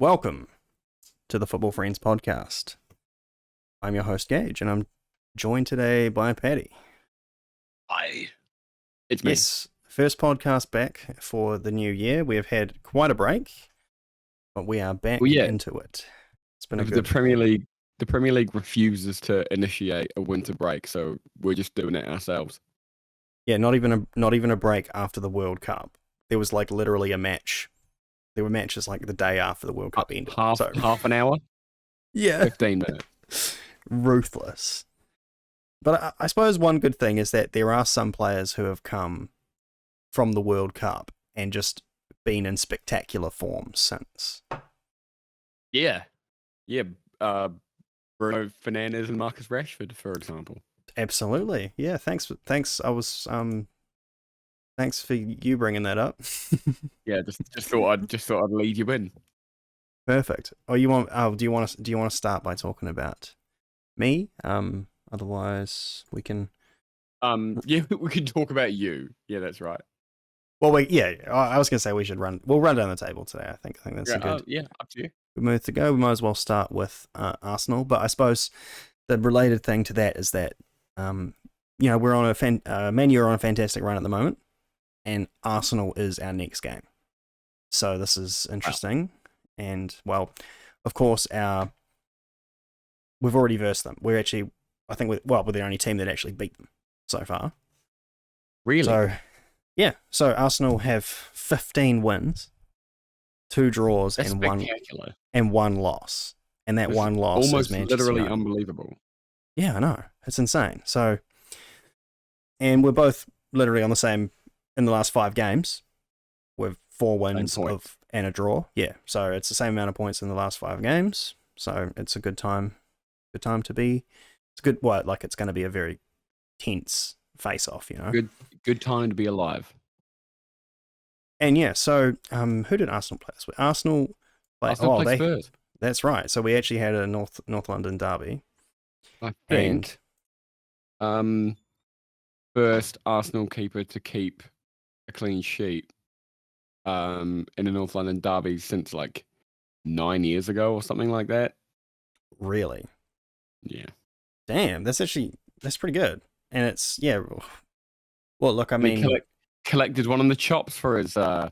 Welcome to the Football Friends podcast. I'm your host, Gage, and I'm joined today by Paddy. Hi. It's me. Yes, first podcast back for the new year. We have had quite a break, but we are back into it. It's been The Premier League refuses to initiate a winter break, so we're just doing it ourselves. Yeah, not even a break after the World Cup. There was like literally a match. There were matches like the day after the World Cup ended. Half an hour? Yeah. 15 minutes. Ruthless. But I suppose one good thing is that there are some players who have come from the World Cup and just been in spectacular form since. Yeah. Bruno Fernandes and Marcus Rashford, for example. Absolutely. Yeah, thanks. Thanks for you bringing that up. Yeah, just thought I'd lead you in. Perfect. Do you want to start by talking about me? Otherwise we can yeah, we can talk about you. Yeah, that's right. Well, I was going to say we'll run down the table today. I think that's a good. Yeah, up to you. Good move to go. We might as well start with Arsenal, but I suppose the related thing to that is that we're on Man U are on a fantastic run at the moment, and Arsenal is our next game. So this is interesting. Wow. And well, of course we've already versed them. We're actually we're the only team that actually beat them so far. Really? So yeah. So Arsenal have 15 wins, 2 draws, That's and spectacular. one loss. And that one loss almost is Manchester literally United. Unbelievable. Yeah, I know. It's insane. So, and we're both literally on the same in the last 5 games with 4 wins and a draw. Yeah. So it's the same amount of points in the last 5 games. So it's a good time to be. It's good. It's going to be a very tense face-off, you know. Good time to be alive. And yeah, so who did Arsenal play this with? Arsenal played Spurs. That's right. So we actually had a North London derby. I think. First Arsenal keeper to keep a clean sheet in a North London derby since like 9 years ago or something like that. Really? Yeah. Damn, that's pretty good. And it's well, look, I mean, collected one on the chops for his trouble.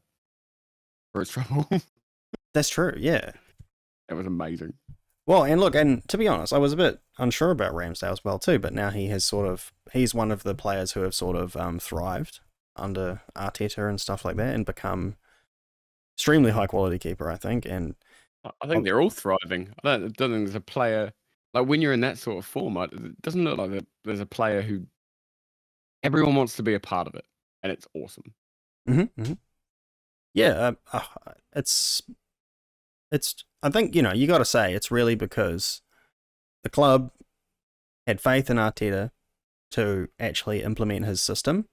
That's true. Yeah, that was amazing. Well, and look, and to be honest, I was a bit unsure about Ramsdale as well too, but now he's one of the players who have sort of thrived under Arteta and stuff like that, and become extremely high quality keeper, I think. And I think they're all thriving. I don't think there's a player like when you're in that sort of form. It doesn't look like there's a player who everyone wants to be a part of it, and it's awesome. Mm-hmm, mm-hmm. Yeah, it's. I think you got to say it's really because the club had faith in Arteta to actually implement his system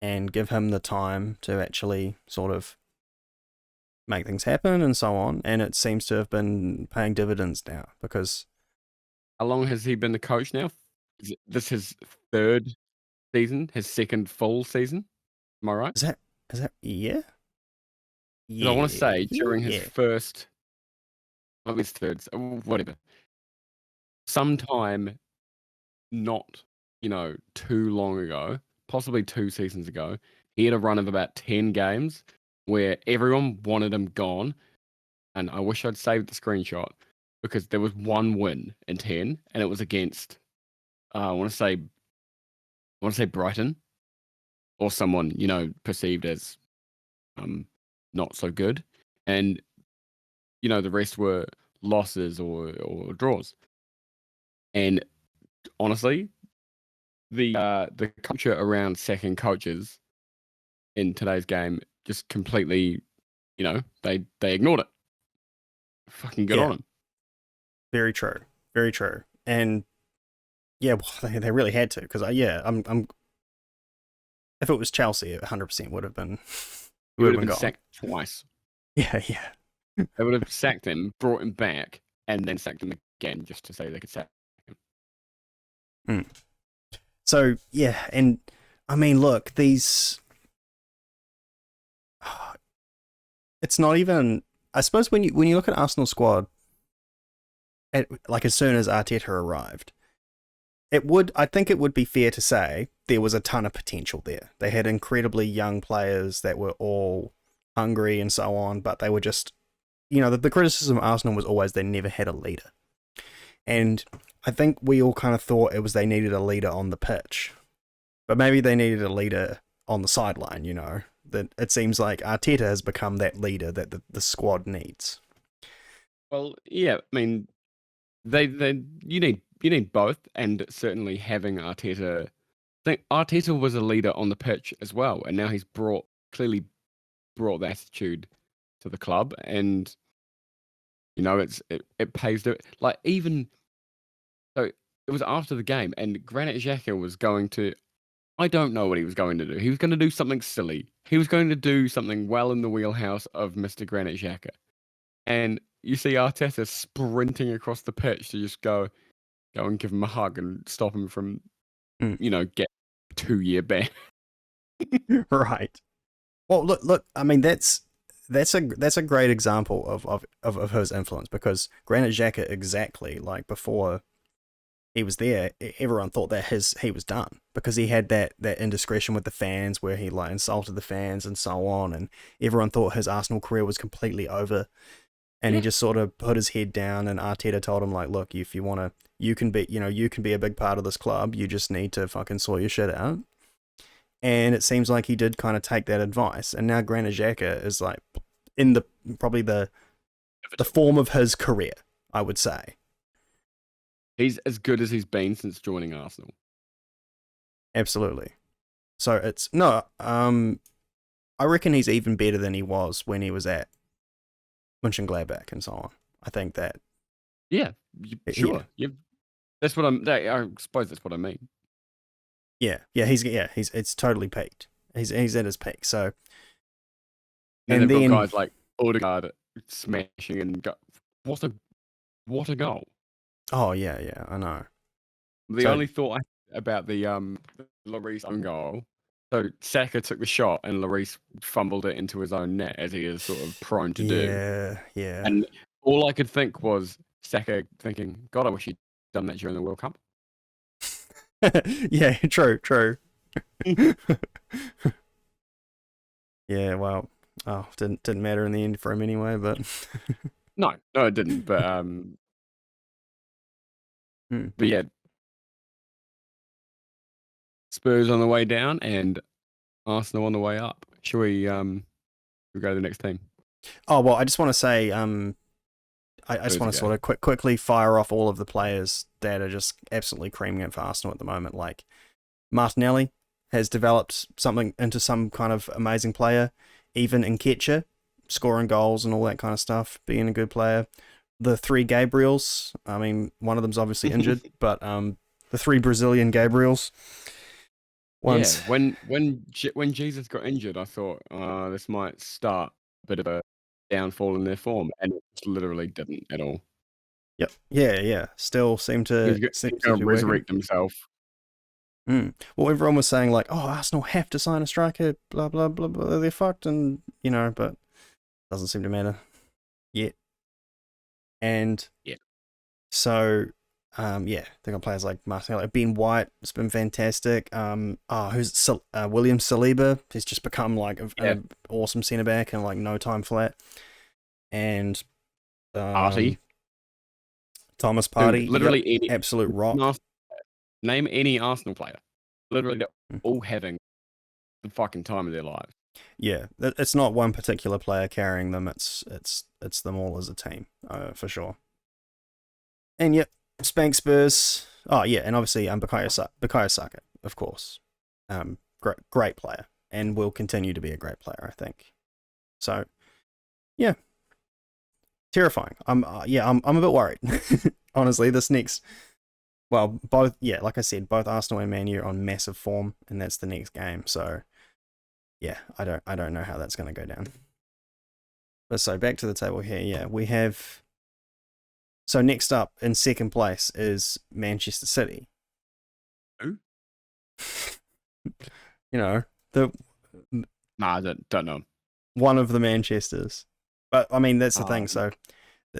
and give him the time to actually sort of make things happen and so on. And it seems to have been paying dividends now because. How long has he been the coach now? Is this his 3rd season? His 2nd full season? Am I right? Is that yeah? I want to say during his first. Well, his 3rd, whatever. Sometime not, too long ago, possibly 2 seasons ago, he had a run of about 10 games where everyone wanted him gone. And I wish I'd saved the screenshot because there was 1 win in 10 and it was against, I want to say Brighton or someone, perceived as not so good. And, the rest were losses or draws. And honestly, the culture around sacking coaches in today's game just completely, they ignored it. Fucking good on them. Very true. Very true. And yeah, well, they really had to because I'm. If it was Chelsea, it 100% would have been. Would have been sacked twice. Yeah. They would have sacked him, brought him back, and then sacked him again just to say they could sack him. So yeah, and I mean, look, these. It's not even I suppose when you look at Arsenal's squad, like as soon as Arteta arrived, I think it would be fair to say there was a ton of potential there. They had incredibly young players that were all hungry and so on, but they were just, the criticism of Arsenal was always they never had a leader. And I think we all kind of thought it was they needed a leader on the pitch, but maybe they needed a leader on the sideline, that it seems like Arteta has become that leader that the squad needs. Well, yeah, I mean, you need both, and certainly having Arteta. I think Arteta was a leader on the pitch as well, and now he's clearly brought the attitude to the club, and it pays the like even. So it was after the game, and Granit Xhaka was going to. I don't know what he was going to do. He was going to do something silly. He was going to do something well in the wheelhouse of Mr. Granit Xhaka. And you see Arteta sprinting across the pitch to just go and give him a hug and stop him from, get a 2-year ban. Right. Well, look. I mean, that's a great example of his influence, because Granit Xhaka, exactly like before he was there, everyone thought that he was done, because he had that indiscretion with the fans where he like insulted the fans and so on, and everyone thought his Arsenal career was completely over. And he just sort of put his head down, and Arteta told him, like, look, if you want to, you can be a big part of this club. You just need to fucking sort your shit out. And it seems like he did kind of take that advice. And now Granit Xhaka is like in probably the form of his career, I would say. He's as good as he's been since joining Arsenal. Absolutely. So I reckon he's even better than he was when he was at Mönchengladbach and so on. I think that. Yeah, sure. Yeah. That's what I suppose that's what I mean. Yeah, he's it's totally peaked. He's at his peak. So, and then got guys like Odegaard smashing and what a goal! Oh yeah, I know. The only thought I had about the Lloris own goal. So Saka took the shot and Lloris fumbled it into his own net, as he is sort of prone to do. Yeah. And all I could think was Saka thinking, God, I wish he'd done that during the World Cup. Yeah, true. Yeah, well, didn't matter in the end for him anyway, but no, it didn't. But but yeah, Spurs on the way down and Arsenal on the way up. Shall we go to the next team? Oh well, I just want to say I just want to sort of quickly fire off all of the players that are just absolutely creaming it for Arsenal at the moment. Like Martinelli has developed something into some kind of amazing player. Even Nketiah, scoring goals and all that kind of stuff, being a good player. The 3 Gabriels, I mean, one of them's obviously injured, but the 3 Brazilian Gabriels. Yeah, when Jesus got injured, I thought this might start a bit of a downfall in their form, and it literally didn't at all. Yep. Yeah. Still seem to resurrect himself. Well, everyone was saying like, "Oh, Arsenal have to sign a striker." Blah blah blah blah. They're fucked, and but doesn't seem to matter yet. And so they got players like Martinelli, Ben White. It's been fantastic. William Saliba. He's just become like an awesome centre back in like no time flat. And Party. Thomas Party, dude, literally any absolute rock. Name any Arsenal player. Literally, they're all having the fucking time of their lives. Yeah, it's not one particular player carrying them. It's them all as a team, for sure. And yep, Spank Spurs. Oh yeah, and obviously Bukayo Saka, of course. Great player, and will continue to be a great player, I think. So, yeah, terrifying. I'm a bit worried. Honestly, this next. Well, like I said, both Arsenal and Man U are on massive form, and that's the next game. So, yeah, I don't know how that's going to go down. But so back to the table here. Yeah, we have. So next up in second place is Manchester City. Who? I don't know. One of the Manchesters. But I mean, that's the thing. Um, So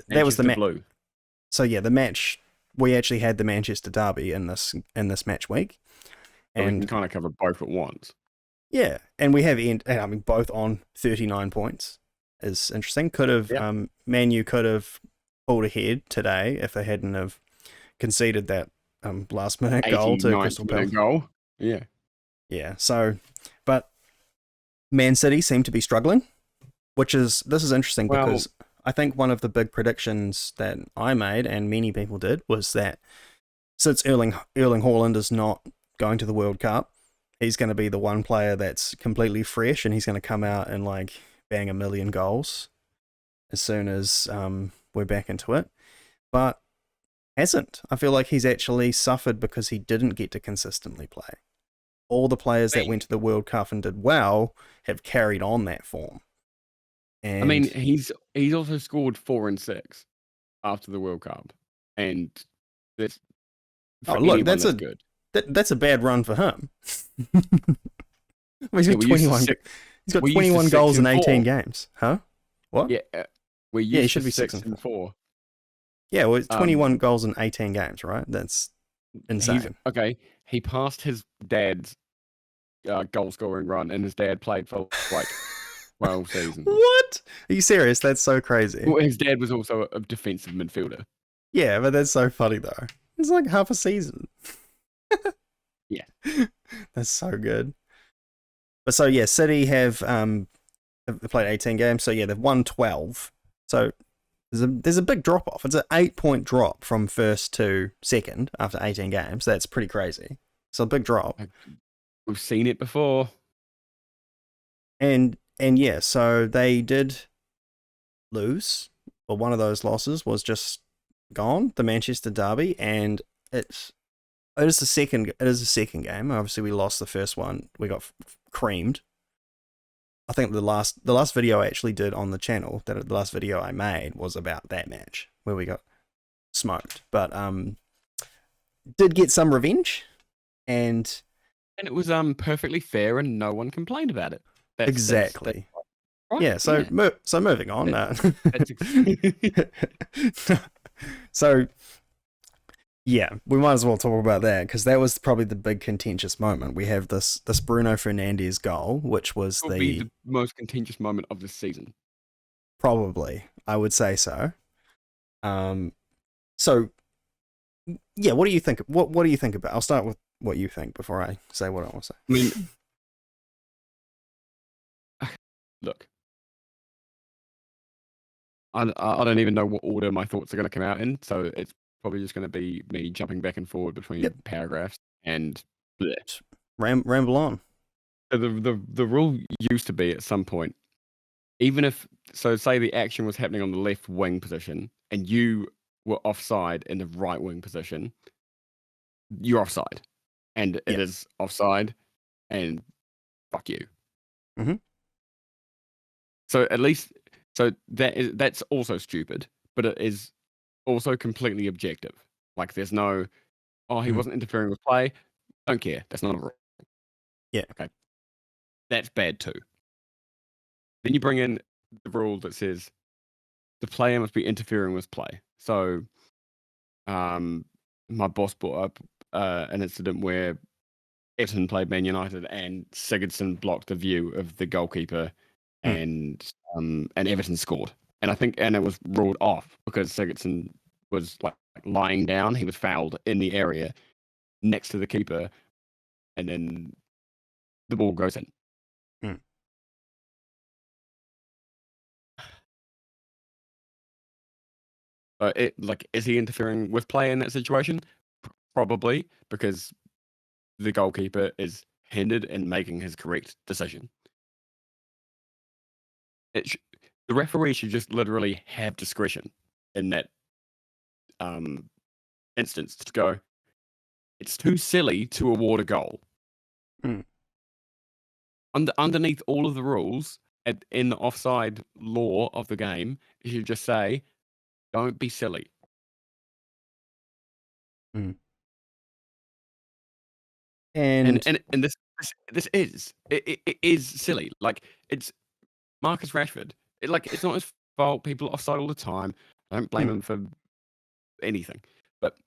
that was the Manchester match. Blue. So yeah, the match we actually had the Manchester derby in this match week, So we can and kind of cover both at once. yeah, and we have I mean, both on 39 points is interesting. Could have Yeah. Man U could have pulled ahead today if they hadn't have conceded that last minute goal to 89th Crystal Palace. minute goal. Yeah. Yeah. So, but Man City seem to be struggling, this is interesting Well, because I think one of the big predictions that I made and many people did was that since Erling Haaland is not going to the World Cup, he's going to be the one player that's completely fresh and he's going to come out and like bang a million goals as soon as we're back into it. But hasn't. I feel like he's actually suffered because he didn't get to consistently play. All the players that went to the World Cup and did well have carried on that form. And I mean, he's also scored 4 and 6 after the World Cup, and that's for anyone that's good. that's a bad run for him. He's Yeah, got 21. He's got 21 goals in 18 games. Huh? What? Yeah, we used he should be 6 and 4. Yeah, well, it's 21 goals in 18 games, right? That's insane. He passed his dad's goal scoring run, and his dad played for like 12 seasons. What? Are you serious? That's so crazy. Well, his dad was also a defensive midfielder. Yeah, but that's so funny though. It's like half a season. Yeah, that's so good. But so yeah, City have played 18 games. So yeah, they've won 12. So there's a big drop off. It's an 8-point drop from first to second after 18 games. That's pretty crazy. So a big drop. We've seen it before. And yeah, so they did lose. Well, one of those losses was just gone, the Manchester derby, and it is the second game. Obviously, we lost the first one. We got creamed. I think the last video I actually did on the channel, the last video I made was about that match where we got smoked. But did get some revenge, and it was perfectly fair, and no one complained about it. Exactly. Right? Yeah. So so moving on. So yeah, we might as well talk about that because that was probably the big contentious moment. We have this Bruno Fernandes goal, which was the most contentious moment of the season. Probably, I would say so. So yeah, what do you think? What do you think about? I'll start with what you think before I say what I want to say. I mean, look, I don't even know what order my thoughts are going to come out in, so it's probably just going to be me jumping back and forward between paragraphs and ramble on. The rule used to be at some point, even if say the action was happening on the left wing position and you were offside in the right wing position, you're offside, and it is offside, and fuck you. Mm-hmm. So at least, that's also stupid, but it is also completely objective. Like there's no, he wasn't interfering with play. Don't care. That's not a rule. Yeah. Okay. That's bad too. Then you bring in the rule that says the player must be interfering with play. So, my boss brought up an incident where Everton played Man United and Sigurdsson blocked the view of the goalkeeper, and Everton scored. And I think it was ruled off because Sigurdsson was like lying down. He was fouled in the area next to the keeper, and then the ball goes in. Is he interfering with play in that situation? Probably, because the goalkeeper is hindered in making his correct decision. The referee should just literally have discretion in that instance to go, it's too silly to award a goal. Underneath all of the rules in the offside law of the game, you should just say, don't be silly. And this is it is silly. Like it's Marcus Rashford. It's not his fault. People offside all the time. I don't blame him for anything. But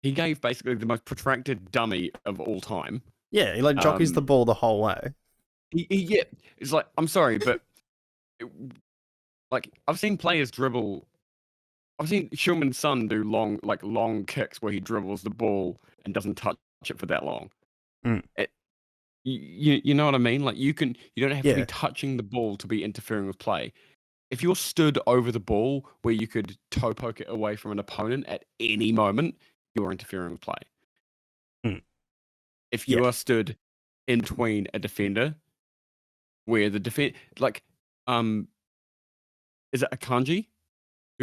he gave basically the most protracted dummy of all time. Yeah, he like jockeys the ball the whole way. Yeah, it's like, I'm sorry, but like I've seen players dribble. I've seen Shulman's son do long kicks where he dribbles the ball and doesn't touch it for that long. Mm. You know what I mean? Like you don't have to be Yeah. touching the ball to be interfering with play. If you're stood over the ball where you could toe poke it away from an opponent at any moment, you're interfering with play. Mm. If you are stood in between a defender where the defense, like, is it Akanji?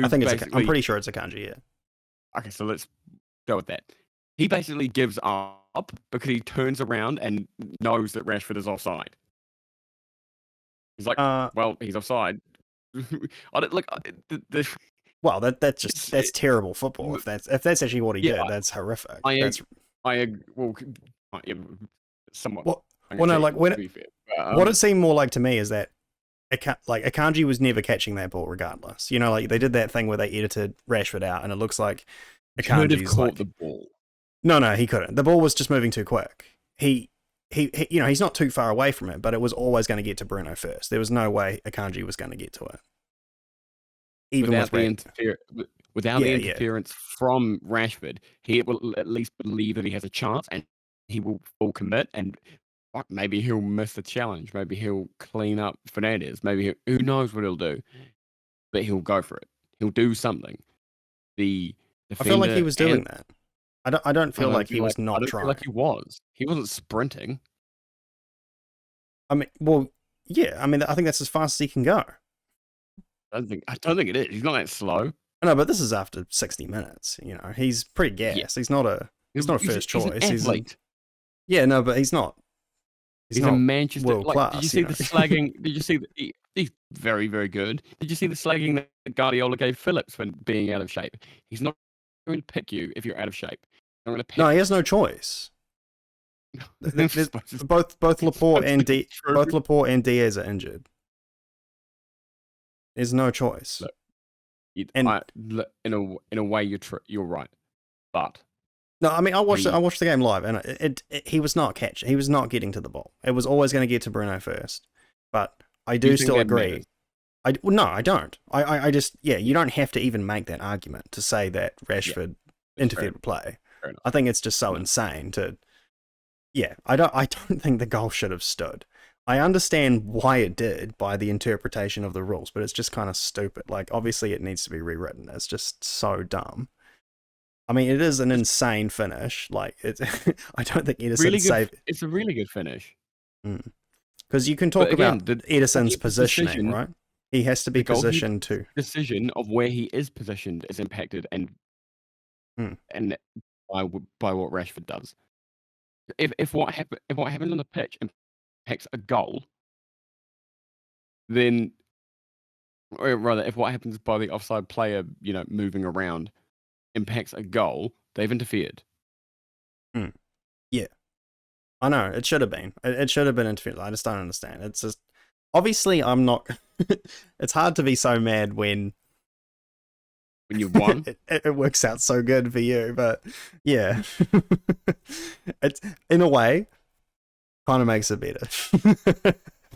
I think I'm pretty sure it's Akanji, yeah. Okay, so let's go with that. He basically gives up because he turns around and knows that Rashford is offside. He's like, well, he's offside. I don't, like, well, that's terrible football. If that's actually what he did, that's horrific. Somewhat. Well, no, like what it seemed more like to me is that Akanji was never catching that ball regardless. You know, like they did that thing where they edited Rashford out, and it looks like Akanji's caught the ball. No, he couldn't. The ball was just moving too quick. He you know, he's not too far away from it, but it was always going to get to Bruno first. There was no way Akanji was going to get to it. Even without the interference from Rashford, he will at least believe that he has a chance, and he will full commit. And maybe he'll miss the challenge. Maybe he'll clean up Fernandes. Maybe who knows what he'll do, but he'll go for it. He'll do something. I feel like he was doing that. I don't feel like he was not trying. Feel like he was. He wasn't sprinting. I mean, well, yeah. I mean, I think that's as fast as he can go. I don't think it is. He's not that slow. No, but this is after 60 minutes. You know, he's pretty gassed. Yeah. He's not a first choice. He's an athlete. No, but he's not. He's not a Manchester world class. Did you see the slagging? Did you see he's very, very good. Did you see the slagging that Guardiola gave Felix when being out of shape? He's not going to pick you if you're out of shape. No, he has no choice. both Laporte and Diaz are injured. There's no choice. Look, in a way, you're right, but no, I mean I watched the game live, and he was not catching. He was not getting to the ball. It was always going to get to Bruno first. But I do still agree. No, I don't. I just you don't have to even make that argument to say that Rashford interfered with play. I think it's just so insane to. Yeah, I don't think the goal should have stood. I understand why it did by the interpretation of the rules, but it's just kind of stupid. Like, obviously it needs to be rewritten. It's just so dumb. I mean, it is an insane finish. Like, I don't think Edison saved it. It's a really good finish. Because you can talk about Edison's positioning, right? He has to be positioned to. Decision of where he is positioned is impacted and by what Rashford does. If what happens on the pitch impacts a goal, then, or rather, if what happens by the offside player, moving around, impacts a goal, they've interfered. Yeah, I know it should have been. It should have been interfered. I just don't understand. It's just obviously I'm not. It's hard to be so mad when you've won. it works out so good for you, but yeah, it's in a way kind of makes it better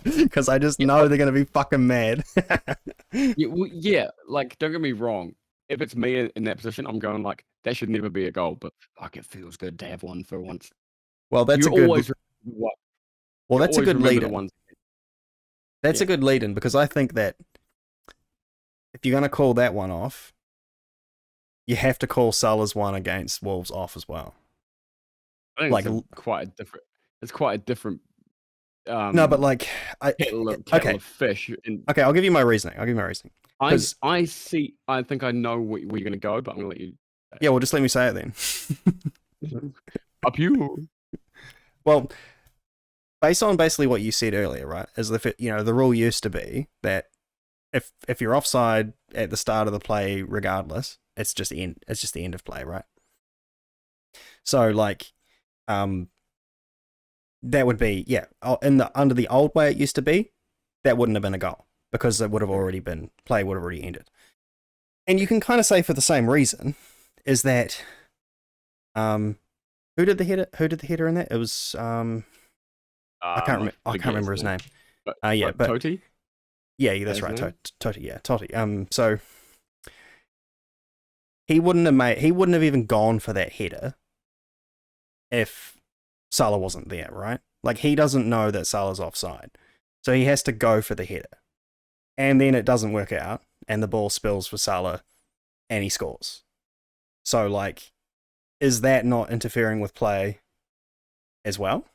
because I just know they're gonna be fucking mad. Like don't get me wrong. If it's me in that position, I'm going like that should never be a goal, but fuck, it feels good to have one for once. Well, that's that's a good lead-in. That's a good lead-in because I think that if you're gonna call that one off, you have to call Salah's one against Wolves off as well. I think it's quite a different. No, but like, kettle of fish. Okay, I'll give you my reasoning. I think I know where you're going to go, but I'm going to let you. Yeah, well, just let me say it then. Up you. Well, based on basically what you said earlier, right? Is the rule used to be that if you're offside at the start of the play, regardless, it's just the end. It's just the end of play, right? So like, that would be under the old way it used to be, that wouldn't have been a goal. because it would have already been play would have already ended. And you can kind of say for the same reason is that who did the header in that? It was I can't remember his name. But, but Totti? Yeah, that's right. Totti. So he wouldn't have even gone for that header if Salah wasn't there, right? Like, he doesn't know that Salah's offside. So he has to go for the header. And then it doesn't work out, and the ball spills for Salah, and he scores. So, like, is that not interfering with play as well?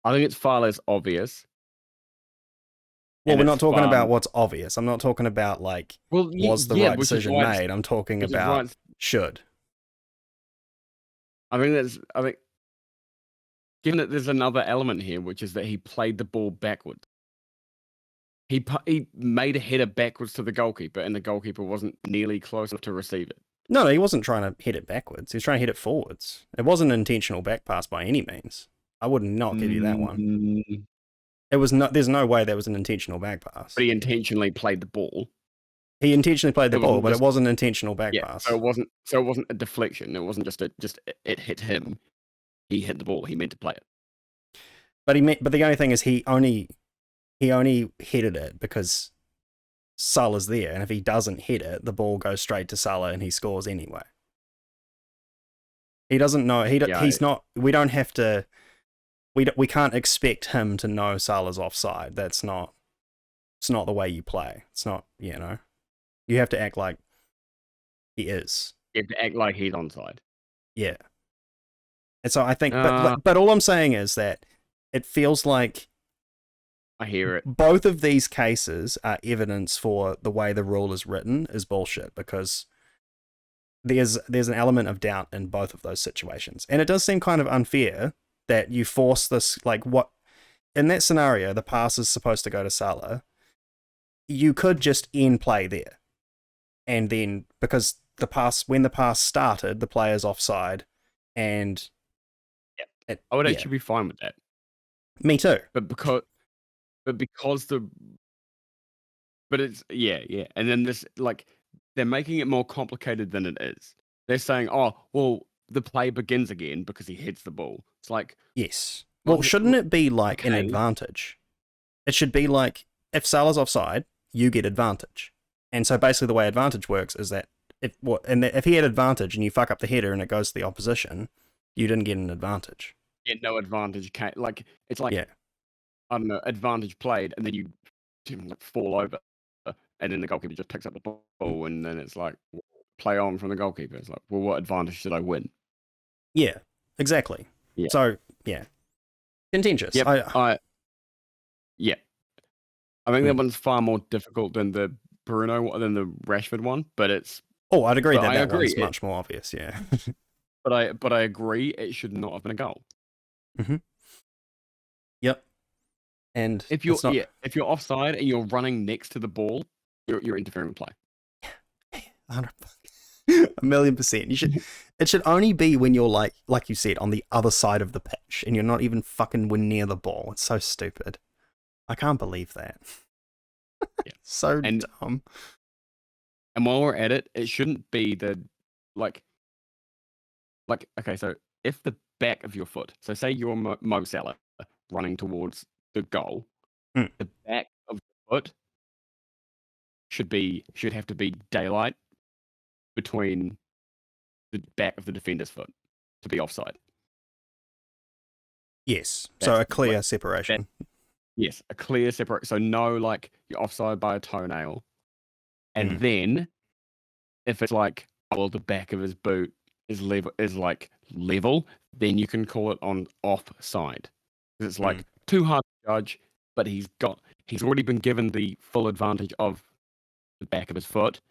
I think it's far less obvious. Well, we're not talking about what's obvious. I'm not talking about, like, was the right decision made? I'm talking about should. I think, given that there's another element here, which is that he played the ball backwards. He made a header backwards to the goalkeeper, and the goalkeeper wasn't nearly close enough to receive it. No, he wasn't trying to hit it backwards. He was trying to hit it forwards. It wasn't an intentional back pass by any means. I would not give you that one. It was not. There's no way that was an intentional back pass. But he intentionally played the ball. He intentionally played the ball, but it wasn't an intentional back pass. So it wasn't a deflection. It wasn't it hit him. He hit the ball. He meant to play it. But the only thing is he only headed it because Salah's there, and if he doesn't hit it, the ball goes straight to Salah and he scores anyway. He doesn't know. He's not. We don't have to. We can't expect him to know Salah's offside. It's not the way you play. It's not, you have to act like he is. You have to act like he's onside. Yeah. And so I think, but all I'm saying is that it feels like I hear it. Both of these cases are evidence for the way the rule is written is bullshit, because there's an element of doubt in both of those situations. And it does seem kind of unfair that you force this, like, what in that scenario, the pass is supposed to go to Salah. You could just end play there. And then, because when the pass started, the player's offside, and I would actually be fine with that. Me too. But it's and then this, like, they're making it more complicated than it is. They're saying, oh, well, the play begins again because he hits the ball. It's like, yes. Well, shouldn't it be like an advantage? It should be like, if Salah's offside, you get advantage. And so basically the way advantage works is that if he had advantage and you fuck up the header and it goes to the opposition, you didn't get an advantage. Yeah, no advantage. Like, it's like, I don't know, advantage played, and then you fall over, and then the goalkeeper just picks up the ball, and then it's like, play on from the goalkeeper. It's like, well, what advantage should I win? Yeah, exactly. Yeah. So, yeah. Contentious. Yep, I think that one's far more difficult than the Rashford one, but it's... Oh, I'd agree that one's much more obvious, yeah. But I agree it should not have been a goal. Mm-hmm. Yep. And if you're offside and you're running next to the ball, you're interfering with play. 1,000,000%. It should only be when you're like you said, on the other side of the pitch and you're not even fucking near the ball. It's so stupid. I can't believe that. So dumb. And while we're at it, it shouldn't be the like okay, so if the back of your foot, so say you're Mo Salah running towards the goal, the back of the foot should have to be daylight between the back of the defender's foot to be offside. Yes. So a clear separation. Yes, a clear separation. So no, like, you're offside by a toenail. And then if it's like, well, the back of his boot is level, then you can call it on offside. It's like too hard to judge, but he's already been given the full advantage of the back of his foot.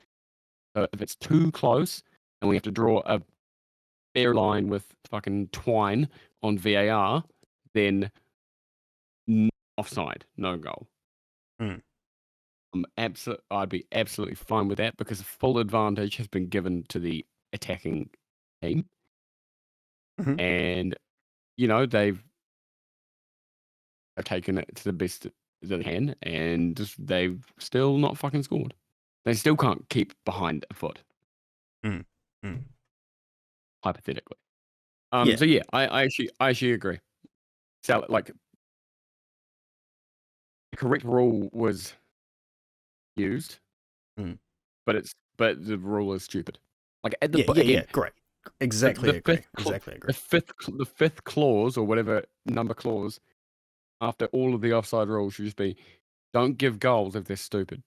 So if it's too close and we have to draw a fair line with fucking twine on VAR, then offside, no goal. I'd be absolutely fine with that, because full advantage has been given to the attacking team. And they've have taken it to the best that they can, and they've still not fucking scored. They still can't keep behind a foot, Mm. Mm. hypothetically. Yeah. So yeah, I actually agree. So like the correct rule was used, Mm. but the rule is stupid. Like at the Yeah, yeah, yeah, again, great. Exactly agree. Exactly agree. the fifth clause or whatever number clause after all of the offside rules should just be don't give goals if they're stupid.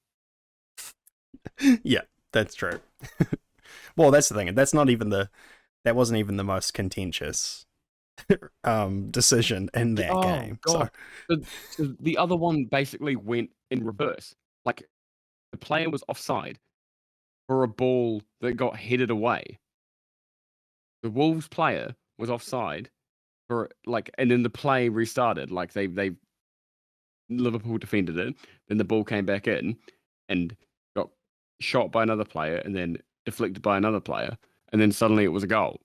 Yeah, that's true. Well, that's the thing. That wasn't even the most contentious decision in that Oh game. god. So the other one basically went in reverse. Like the player was offside for a ball that got headed away. The Wolves player was offside for and then the play restarted. Like they Liverpool defended it, then the ball came back in and got shot by another player and then deflected by another player, and then suddenly it was a goal.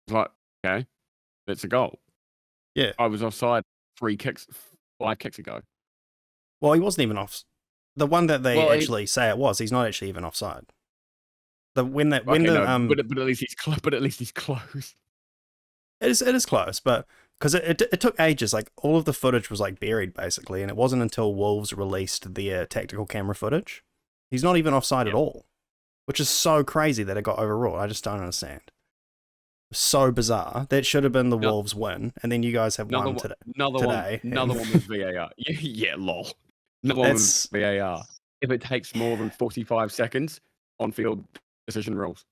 It's like, okay, that's a goal. Yeah. I was offside 5 kicks ago. Well, he wasn't even off. The one that they Well, actually say it was, he's not actually even offside. But at least he's but at least he's close. it is close, but because it took ages. Like all of the footage was like buried basically, and it wasn't until Wolves released their tactical camera footage. He's not even offside at all, which is so crazy that it got overruled. I just don't understand. So bizarre. That should have been the Wolves win, and then you guys have won today. Another one was VAR. Yeah, lol. Another one was VAR. If it takes more than 45 seconds, on-field decision rules.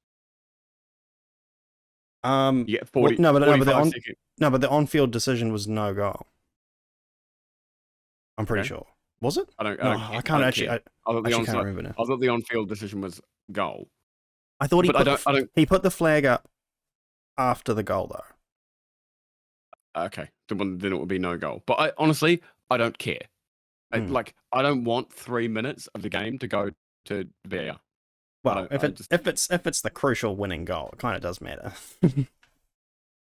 You get 40. No, but seconds. No, but the on-field decision was no goal. I'm pretty sure. Was it? I can't remember now. I thought the on-field decision was goal. I thought he put the flag up after the goal though. Okay, then it would be no goal. But honestly, I don't care. I don't want 3 minutes of the game to go to VAR. Well, if it's the crucial winning goal, it kind of does matter.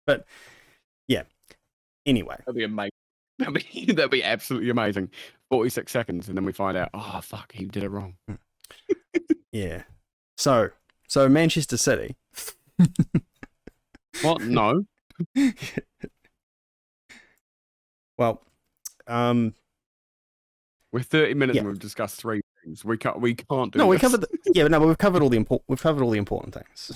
But yeah. Anyway, that'd be amazing. That'd be absolutely amazing. 46 seconds, and then we find out. Oh fuck, he did it wrong. Yeah. So Manchester City. What? No. Well, we're 30 minutes and we've discussed 3 things. We can't do. No, we've covered all the important things.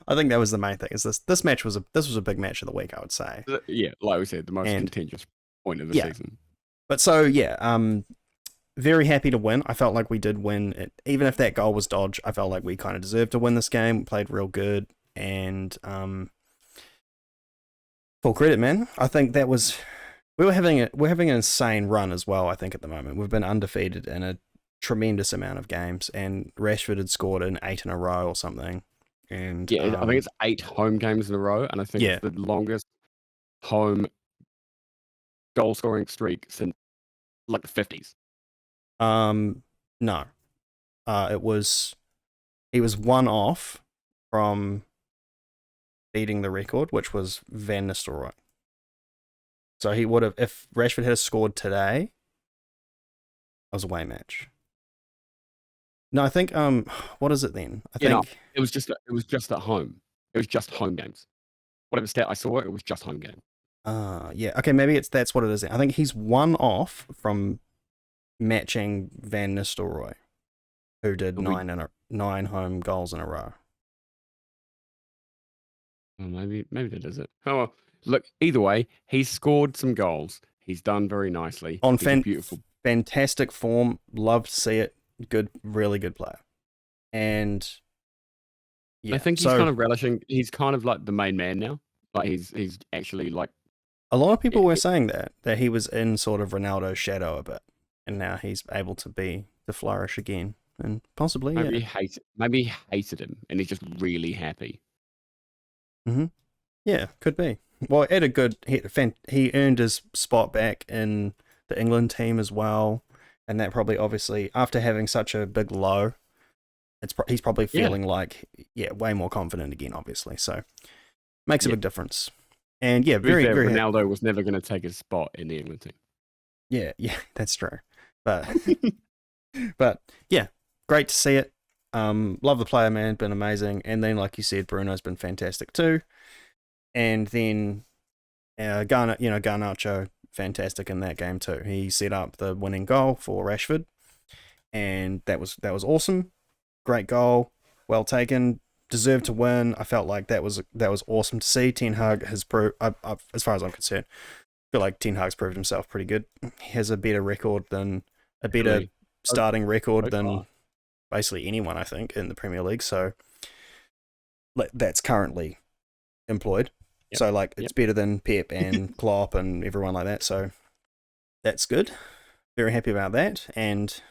I think that was the main thing. Is this match was a big match of the week, I would say. Yeah, like we said, the most contentious point of the season. But so very happy to win. I felt like we did win it. Even if that goal was dodge, I felt like we kind of deserved to win this game. We played real good, and full credit, man. I think that was we're having an insane run as well. I think at the moment we've been undefeated in a tremendous amount of games, and Rashford had scored in 8 in a row or something. And I think it's 8 home games in a row, and I think it's the longest home goal scoring streak since like the 50s. No. He was one off from beating the record, which was Van Nistelrooy. So he would have, if Rashford had scored today, it was a away match. No, I think what is it then? I think it was just at home. It was just home games. Whatever stat I saw, it was just home game. Yeah. Okay, maybe that's what it is. I think he's one off from matching Van Nistelrooy, who did 9 home goals in a row. Well, maybe that is it. Oh well, look. Either way, he's scored some goals. He's done very nicely. On beautiful, fantastic form. Love to see it. Good, really good player. And I think he's kind of relishing. He's kind of like the main man now. Like he's actually like. A lot of people were saying that he was in sort of Ronaldo's shadow a bit, and now he's able to flourish again, and possibly maybe he hated him, and he's just really happy. Mm-hmm. Yeah, could be. Well, he earned his spot back in the England team as well, and that probably obviously after having such a big low, he's probably feeling like way more confident again. Obviously, so makes a big difference. And yeah, To be very, fair, very, Ronaldo was never going to take his spot in the England team. yeah, that's true. But, but yeah, great to see it. Love the player, man. Been amazing. And then, like you said, Bruno's been fantastic too. And then, Garnacho, fantastic in that game too. He set up the winning goal for Rashford, and that was awesome. Great goal, well taken, deserved to win. I felt like that was awesome to see. Ten Hag has proved, as far as I'm concerned, I feel like Ten Hag's proved himself pretty good. He has a better Really. starting record So than far. basically anyone, I think, in the Premier League. So that's currently employed. Yep. So like it's Yep. better than Pep and Klopp and everyone like that. So that's good. Very happy about that. And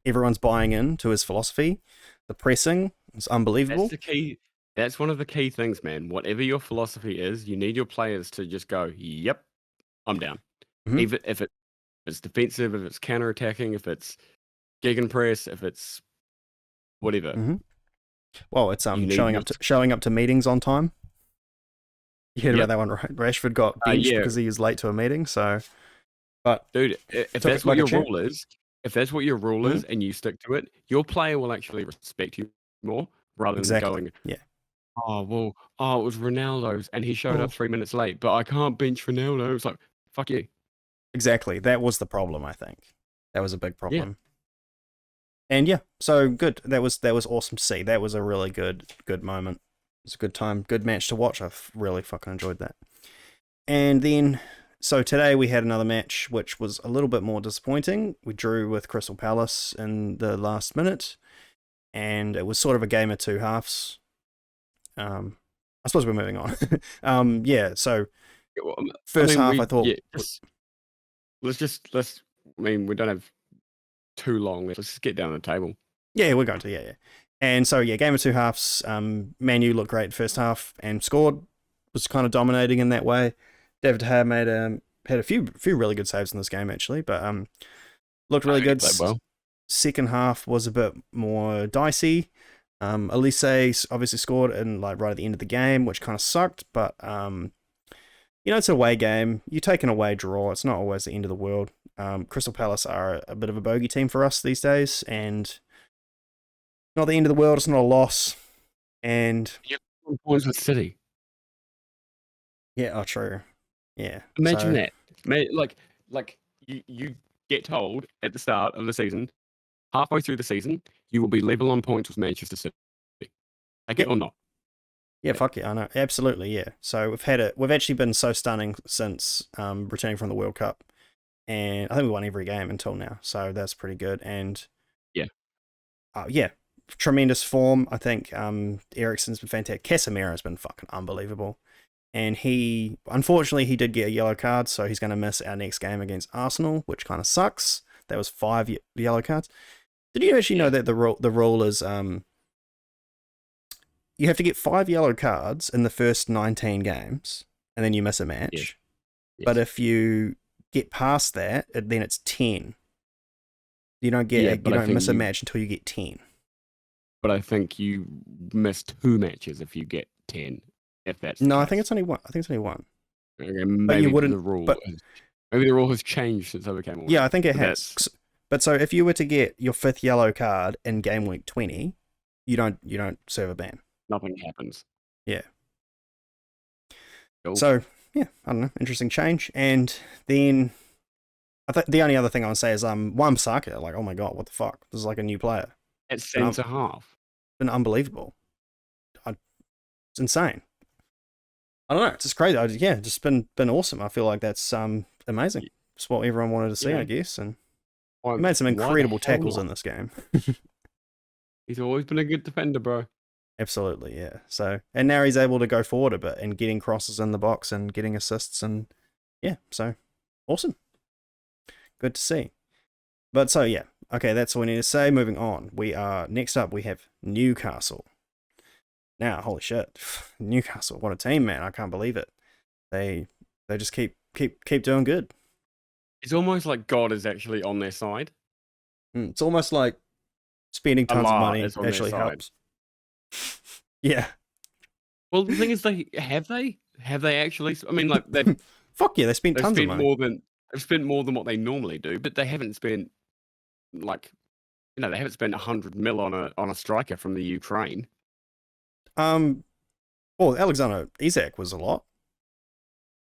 everyone's buying into his philosophy. The pressing is unbelievable. That's the key. That's one of the key things, man. Whatever your philosophy is, you need your players to just go, "Yep, I'm down." Mhm. Even if it's defensive, if it's counter-attacking, if it's gegenpress, if it's whatever. Mhm. Well, it's You need your showing up to meetings on time. You heard Yep. about that one, right? Rashford got benched Yeah. because he was late to a meeting. So, but Dude, if took that's it what like a your champ. rule is, if that's what your rule Mhm. is and you stick to it, your player will actually respect you more rather than Exactly. going, Yeah. "Oh, well, it was Ronaldo's and he showed Oh. up 3 minutes late, but I can't bench Ronaldo." It's like, fuck you. Exactly. That was the problem, I think. That was a big Yeah. problem. And yeah, so good. That was awesome to see. That was a really good moment. It was a good time, good match to watch. I've really fucking enjoyed that. And then, so today we had another match which was a little bit more disappointing. We drew with Crystal Palace in the last minute, and it was sort of a game of two halves. I suppose we're moving on. Yeah, so Yeah, well, first half I thought, let's. I mean, we don't have too long. Let's just get down the table. yeah, we're going to, yeah. And so, yeah, game of two halves. Man U looked great first half and scored, was kind of dominating in that way. David De Gea had a few really good saves in this game, actually, but looked really good. Played well. Second half was a bit more dicey. Elise obviously scored right at the end of the game, which kind of sucked, but it's an away game. You take an away draw, it's not always the end of the world. Crystal Palace are a bit of a bogey team for us these days, and not the end of the world. It's not a loss. And You have points with City. yeah, true. Yeah. Imagine that. Like you get told at the start of the season, halfway through the season, you will be level on points with Manchester City. Take it or not. Yeah, fuck yeah, I know. Absolutely, yeah. So we've actually been so stunning since returning from the World Cup. And I think we won every game until now. So that's pretty good. And yeah, tremendous form. I think Eriksen's been fantastic. Casemiro's been fucking unbelievable. And unfortunately, he did get a yellow card, so he's going to miss our next game against Arsenal, which kind of sucks. That was 5 yellow cards. Did you actually know that the rule is you have to get 5 yellow cards in the first 19 games, and then you miss a match. Yes. But if you get past that, then it's 10. You don't miss a match until you get 10. But I think you miss 2 matches if you get 10. If that's no, I think it's only one. Okay, But you wouldn't. Maybe the rule has changed since I became aware. Yeah, I think it has. But so if you were to get your 5th yellow card in game week 20, you don't serve a ban. Nothing happens. Yeah. Cool. So yeah, I don't know, interesting change. And then I think the only other thing I would say is Wan-Bissaka, like, oh my god, what the fuck? This is like a new player. At centre half. Been unbelievable. It's insane. I don't know. It's just crazy. Just been awesome. I feel like that's amazing. It's what everyone wanted to see, I guess. And he made some incredible tackles in this game. He's always been a good defender, bro. Absolutely, yeah. So, and now he's able to go forward a bit and getting crosses in the box and getting assists, and yeah, so awesome. Good to see. But so yeah, okay, that's all we need to say. Moving on, next up we have Newcastle. Now, holy shit, Newcastle! What a team, man! I can't believe it. They just keep doing good. It's almost like God is actually on their side. It's almost like spending tons of money actually helps. Yeah. Well, the thing is, have they Have they actually? I mean, like they've Fuck yeah, they spent tons of money. they've spent more than what they normally do, but they haven't spent like they haven't spent 100 mil on a striker from the Ukraine. Well, Alexander Isak was a lot.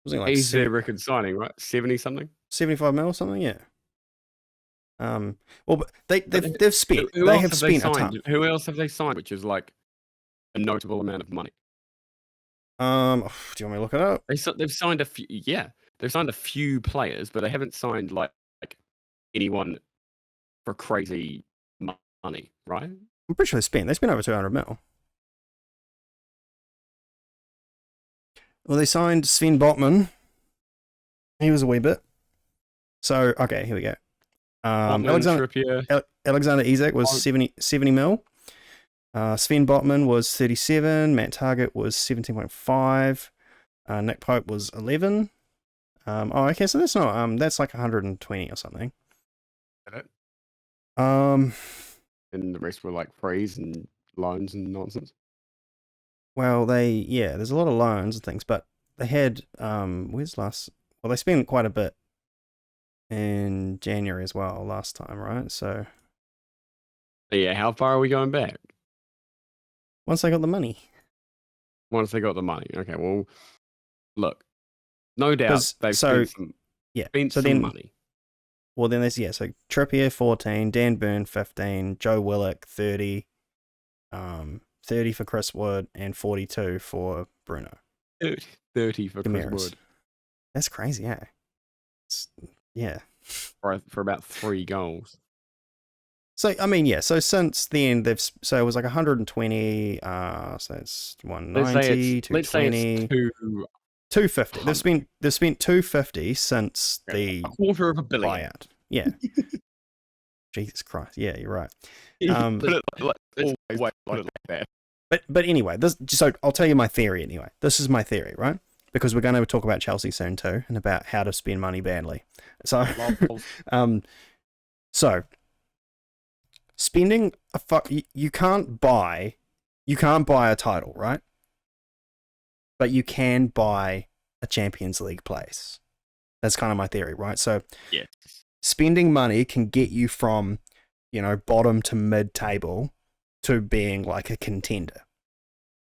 Wasn't he like He's their record signing, right? 70 something. 75 mil or something? Yeah. Well, but they've spent. Who They else have have they spent a signed? ton. Who else have they signed? Which is like a notable amount of money. Do you want me to look it up? They've signed a few. Yeah, they've signed a few players, but they haven't signed like anyone for crazy money, right? I'm pretty sure they spent over 200 mil. Well, they signed Sven Botman. He was a wee bit. So, okay, here we go. Alexander Isak was 70 mil. Sven Botman was 37. Matt Target was 17.5. Nick Pope was 11. Okay, so that's not that's like 120 or something. And the rest were like frees and loans and nonsense. Well, there's a lot of loans and things, but they had they spent quite a bit in January as well last time, right? So yeah, how far are we going back? Once they got the money. Okay, well, look, no doubt they've spent some money. Well, then there's so Trippier 14, Dan Burn 15, Joe Willock 30, 30 for Chris Wood, and 42 for Bruno. 30 for Chris Wood. That's crazy, yeah. For about 3 goals. So I mean, so since then it was like 120. So it's 190, 220, 250. They've spent 250 since the $250 million buyout. Yeah. Jesus Christ. Yeah, you're right. But anyway, so I'll tell you my theory anyway. This is my theory, right? Because we're going to talk about Chelsea soon too, and about how to spend money badly. So, spending you can't buy a title, right? But you can buy a Champions League place. That's kind of my theory, right? So, spending money can get you from, bottom to mid-table to being like a contender,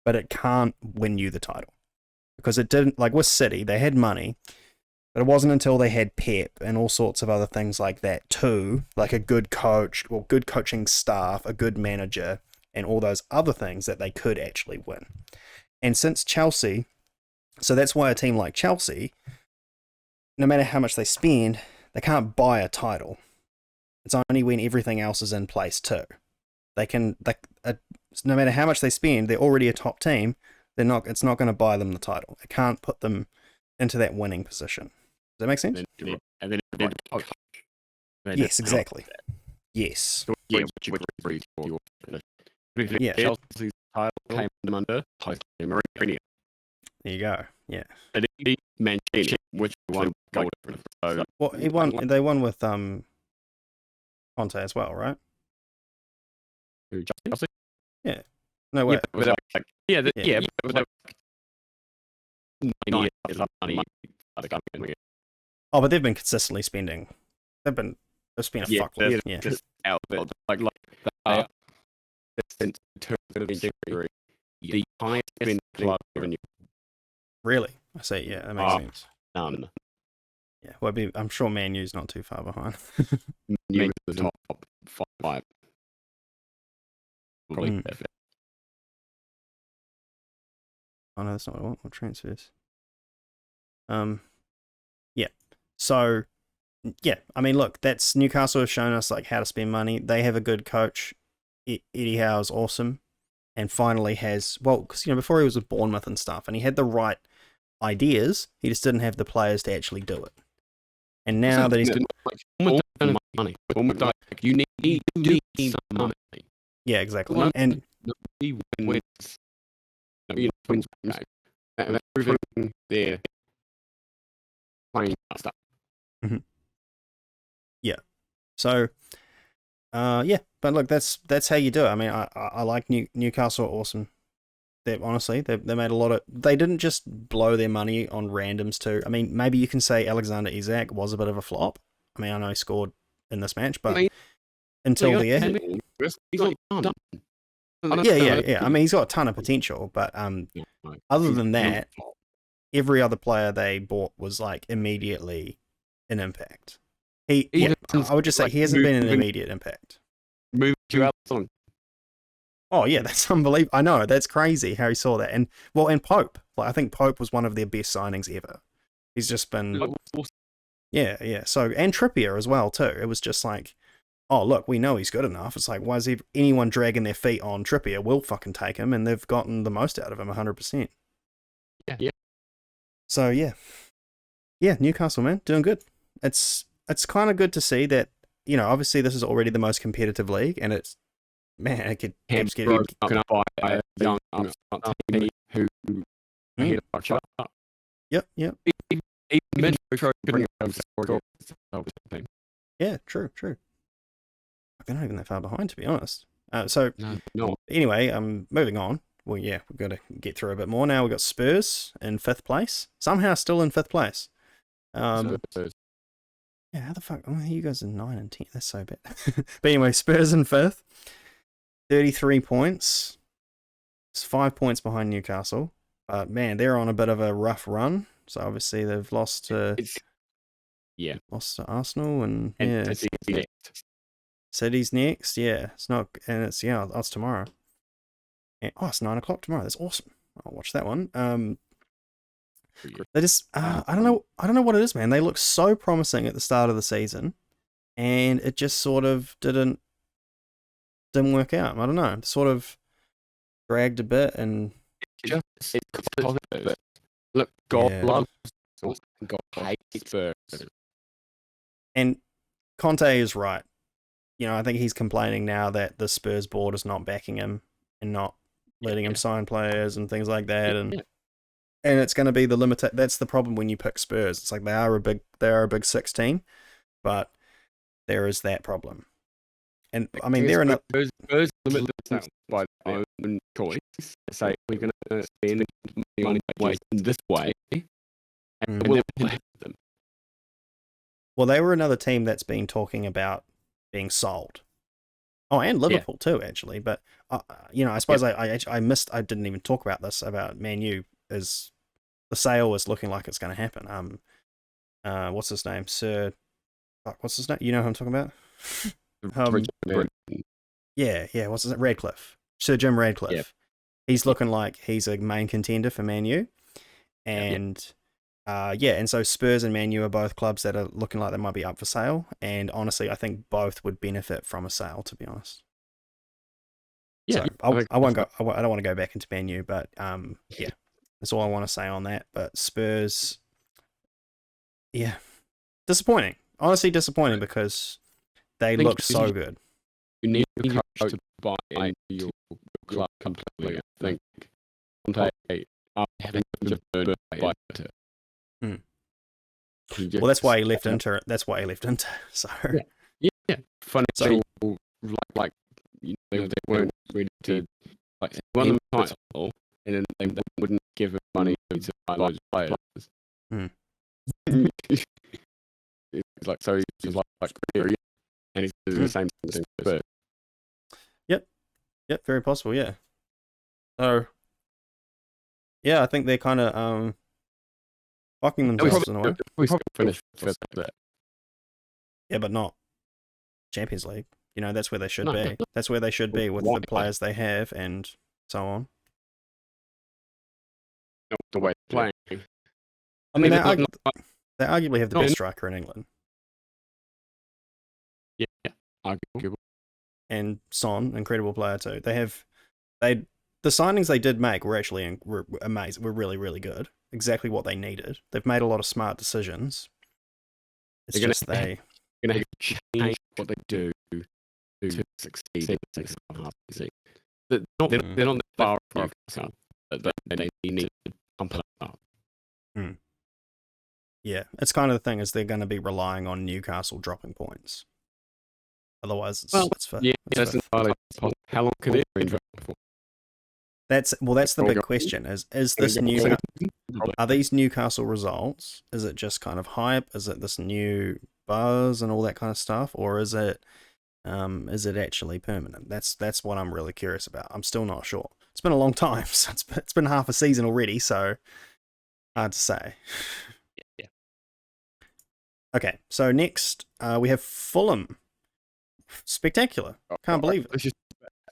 but it can't win you the title because it didn't. Like with City, they had money, but it wasn't until they had Pep and all sorts of other things like that too, like a good coach, good coaching staff, a good manager, and all those other things that they could actually win. And since Chelsea, so that's why a team like Chelsea, no matter how much they spend, they can't buy a title. It's only when everything else is in place too. No matter how much they spend, they're already a top team. It's not going to buy them the title. It can't put them into that winning position. Does that make sense? Yes, exactly. Yes. Yeah. Chelsea's title came under Jose Mourinho. There you go. Yeah. And he Mancini, which won gold. So, well, he won. They won with Conte as well, right? Chelsea? Yeah. No way. Oh, but they've been consistently spending. They've spent a fuckload. Yeah. Just out there, since 2023, the highest spend club revenue. Really? I see. Yeah, that makes sense. None. Yeah. Well, I'm sure Man U's not too far behind. Man U is the top 5. Probably. Oh no, that's not what I want. What transfers? Yeah. So, yeah. I mean, look, that's Newcastle has shown us like how to spend money. They have a good coach. Eddie Howe's awesome, and finally has because before he was with Bournemouth and stuff, and he had the right ideas. He just didn't have the players to actually do it. And now that he's money, you need some money. Yeah, exactly. And wins and proving their playing stuff. Mm-hmm. Yeah. So, but look, that's how you do it. I mean, I like Newcastle, awesome. honestly, they made a lot of. They didn't just blow their money on randoms too. I mean, maybe you can say Alexander Isak was a bit of a flop. I mean, I know he scored in this match, but until there, he's not done. yeah. I mean, he's got a ton of potential, but other than that, every other player they bought was like immediately an impact. I would just say he hasn't been an immediate impact. Move you out the Oh yeah, that's unbelievable. I know, that's crazy how he saw that. And Pope. Like I think Pope was one of their best signings ever. He's just been yeah. So and Trippier as well too. It was just like, oh look, we know he's good enough. It's like, why is anyone dragging their feet on Trippier? We'll fucking take him, and they've gotten the most out of him 100%. Yeah. So yeah, Newcastle, man, doing good. It's kind of good to see that. You know, obviously this is already the most competitive league, and it could keeps getting broken up by a young team who hit a shot up. Yep. Even bring it. Yeah, true. They're not even that far behind, to be honest. No. Anyway, moving on. Well, yeah, we've got to get through a bit more now. We've got Spurs in 5th place. Somehow still in 5th place. Yeah, how the fuck? Oh, you guys are 9 and 10. That's so bad. But anyway, Spurs in 5th. 33 points. It's 5 points behind Newcastle. But man, they're on a bit of a rough run. So obviously they've lost to Arsenal and City's next. Yeah, it's not, and it's it's tomorrow. And, it's 9 o'clock tomorrow. That's awesome. I'll watch that one. They just I don't know what it is, man. They look so promising at the start of the season, and it just sort of didn't work out. I don't know. It sort of dragged a bit, and look, God loves God hates Spurs. And Conte is right. You know, I think he's complaining now that the Spurs board is not backing him and not letting him sign players and things like that, and it's going to be the limit. That's the problem when you pick Spurs. It's like they are a big 6 team, but there is that problem. And I mean, they're another. Spurs limit themselves by their own choice. Say we're going to spend money in this way, and we'll play them. Well, they were another team that's been talking about being sold. Oh, and Liverpool too, actually. But I suppose I missed. I didn't even talk about this about Man U. Is the sale is looking like it's going to happen. What's his name? What's his name? You know who I'm talking about? Yeah. What's his name? Radcliffe. Sir Jim Radcliffe. Yeah. He's looking like he's a main contender for Man U, and and so Spurs and Man U are both clubs that are looking like they might be up for sale. And honestly, I think both would benefit from a sale, to be honest. Yeah, so I won't go. I don't want to go back into Man U, but that's all I want to say on that. But Spurs, disappointing. Honestly, disappointing because they look so good. You need a coach to buy into your club completely. I think Conte having to burn by it. Well, that's why he left Inter. That's why he left Inter. So financial, like they weren't ready to won the title, and then they wouldn't give him money to buy loads of players. It's like so he's like and he's doing the same thing. Yep, very possible. Yeah. So I think they're kind of fucking themselves in a way. We probably finished first there. Yeah, but not Champions League. You know, that's where they should be. That's where they should be with the players they have and so on. The way they're playing. I mean, they arguably have the best striker in England. Yeah, arguable. And Son, incredible player too. The signings they did make were actually were amazing. Were really, really good. Exactly what they needed. They've made a lot of smart decisions. It's just they're going to change what they do to succeed. They're not the far from Newcastle, but they need to pump it up. Yeah, it's kind of the thing is they're going to be relying on Newcastle dropping points. Otherwise, it's that's entirely possible. How long can it be dropped for? That's the big question. Is this are these Newcastle results? Is it just kind of hype? Is it this new buzz and all that kind of stuff, or is it actually permanent? That's what I'm really curious about. I'm still not sure. It's been a long time. So it's been half a season already, so hard to say. Yeah. Okay, so next we have Fulham. Spectacular. Can't believe it. Let's just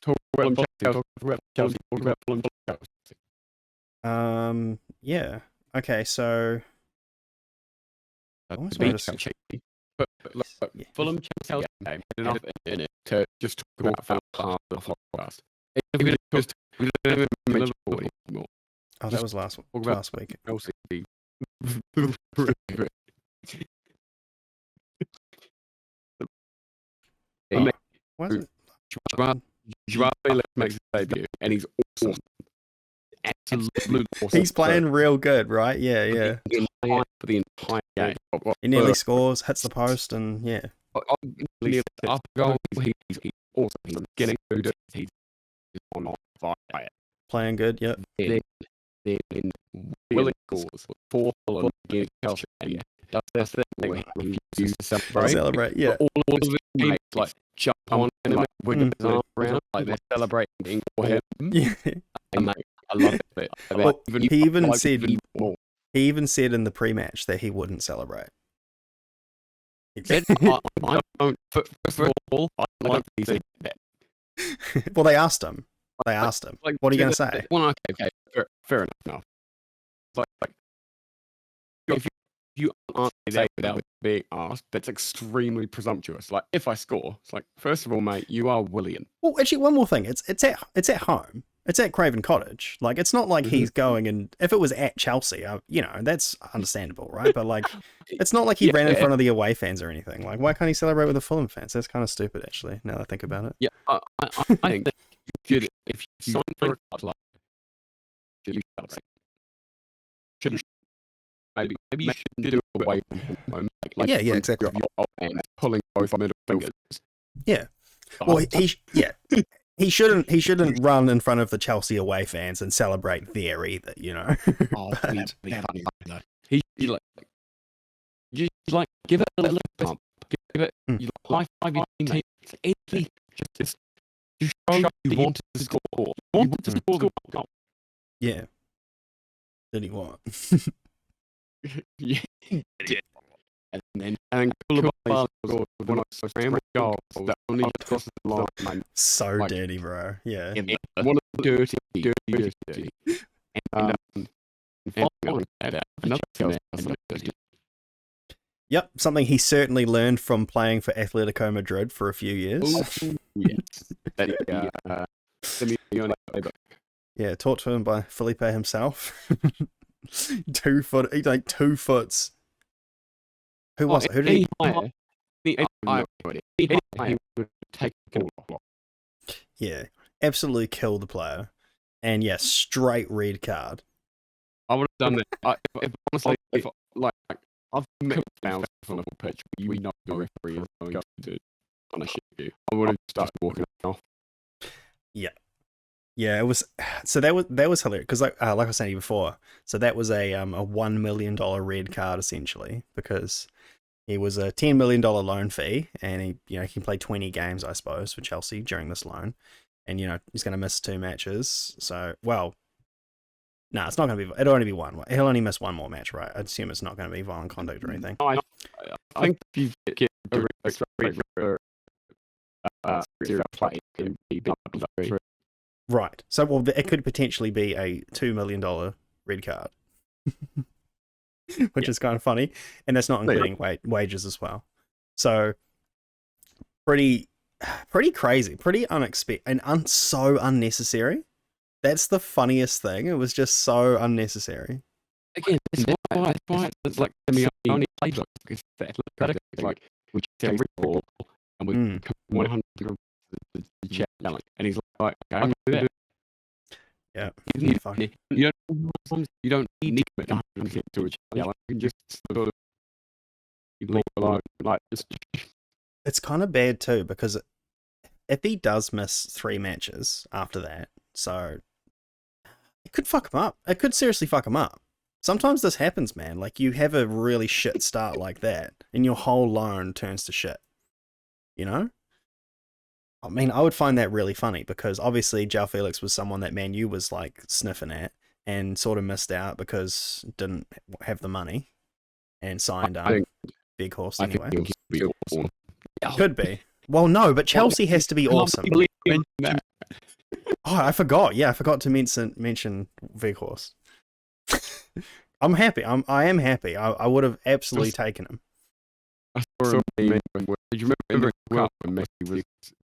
talk about Chelsea. Talk about Fulham. Yeah. Okay, so But look, Yeah. Fulham Chelsea game enough in it to just talk about Fulham half the podcast. Even just we don't even Liverpool anymore. Oh, that was last week. Chelsea. Oh, why is it? Joao Felix makes his debut, and he's awesome. Absolutely awesome. He's playing real good, right? Yeah. For the entire game. He nearly scores, hits the post, and yeah. Up goal, he's awesome. He's getting good. He's on fire. Playing good, yep. Then Willie scores for Fulham against Chelsea. That's the thing where he refuses to celebrate. Yeah. But all of the teammates like jump on him, like wiggle his arm around, like they're celebrating for him. Yeah. And like, I love it. Well, he even said in the pre-match that he wouldn't celebrate. I don't. First of all, I don't think that. Well, they asked him. Like, what are you going to say? Well, okay, fair enough. Like if you answer that without being asked, that's extremely presumptuous. Like, if I score, it's like, first of all, mate, you are William. Well, actually, one more thing. It's at home. It's at Craven Cottage. Like, it's not like he's going and if it was at Chelsea, that's understandable, right? But like, it's not like he ran in front of the away fans or anything. Like, why can't he celebrate with the Fulham fans? That's kind of stupid, actually. Now that I think about it. Yeah, I think that if you sign for a club like, you shouldn't. Maybe you shouldn't do it away from home. Like Yeah, exactly. And pulling both middle fingers. Yeah. Well, he shouldn't run in front of the Chelsea away fans and celebrate there either, But, He give it a little pump. Give it high five your teammates. Just show you want to score. You want to score the goal. yeah. Did he want? Yeah, he did. And then Koulibaly scored one of those random goals that only crosses the line, man. So like, dirty, bro. Yeah. One of the dirty. And another goal. Yep, something he certainly learned from playing for Atletico Madrid for a few years. Oh, yes. Yeah, taught to him by Felipe himself. 2 foot, he's like 2 foots. Who was it? Who did he would take it off. Yeah, absolutely kill the player. And yeah, straight red card. I would have done that. Honestly, I've met fouls on a pitch. We know the referee is going to punish you. I would have started walking off. Yeah, it was. So that was hilarious because like I was saying before. So that was a $1 million red card essentially because he was a $10 million loan fee and he can play 20 games I suppose for Chelsea during this loan, and he's going to miss 2 matches. So no, it's not going to be. It'll only be one. He'll only miss 1 more match, right? I'd assume it's not going to be violent conduct or anything. I think if you get a play, can be right. So it could potentially be a $2 million red card, which is kind of funny, and that's not including wages as well. So pretty crazy, pretty unexpected, and so unnecessary. That's the funniest thing. It was just so unnecessary. Again, it's like the only playbook. It's like we check every ball and we come 100 the chat yelling, and he's like, okay, I'm gonna do that. Yeah, you don't need to do a chat yelling. You can just sort of leave alone. Like it's kind of bad too because if he does miss 3 matches after that, so it could fuck him up. It could seriously fuck him up. Sometimes this happens, man. Like, you have a really shit start like that, and your whole loan turns to shit. You know? I mean, I would find that really funny because obviously Joao Felix was someone that Man U was like sniffing at and sort of missed out because didn't have the money and signed Big Horse anyway. Could be. Well, no, but Chelsea has to be awesome. Oh, I forgot. Yeah, I forgot to mention Big Horse. I'm happy. I am happy. I would have absolutely taken him. I saw a meme where, did you remember when Messi was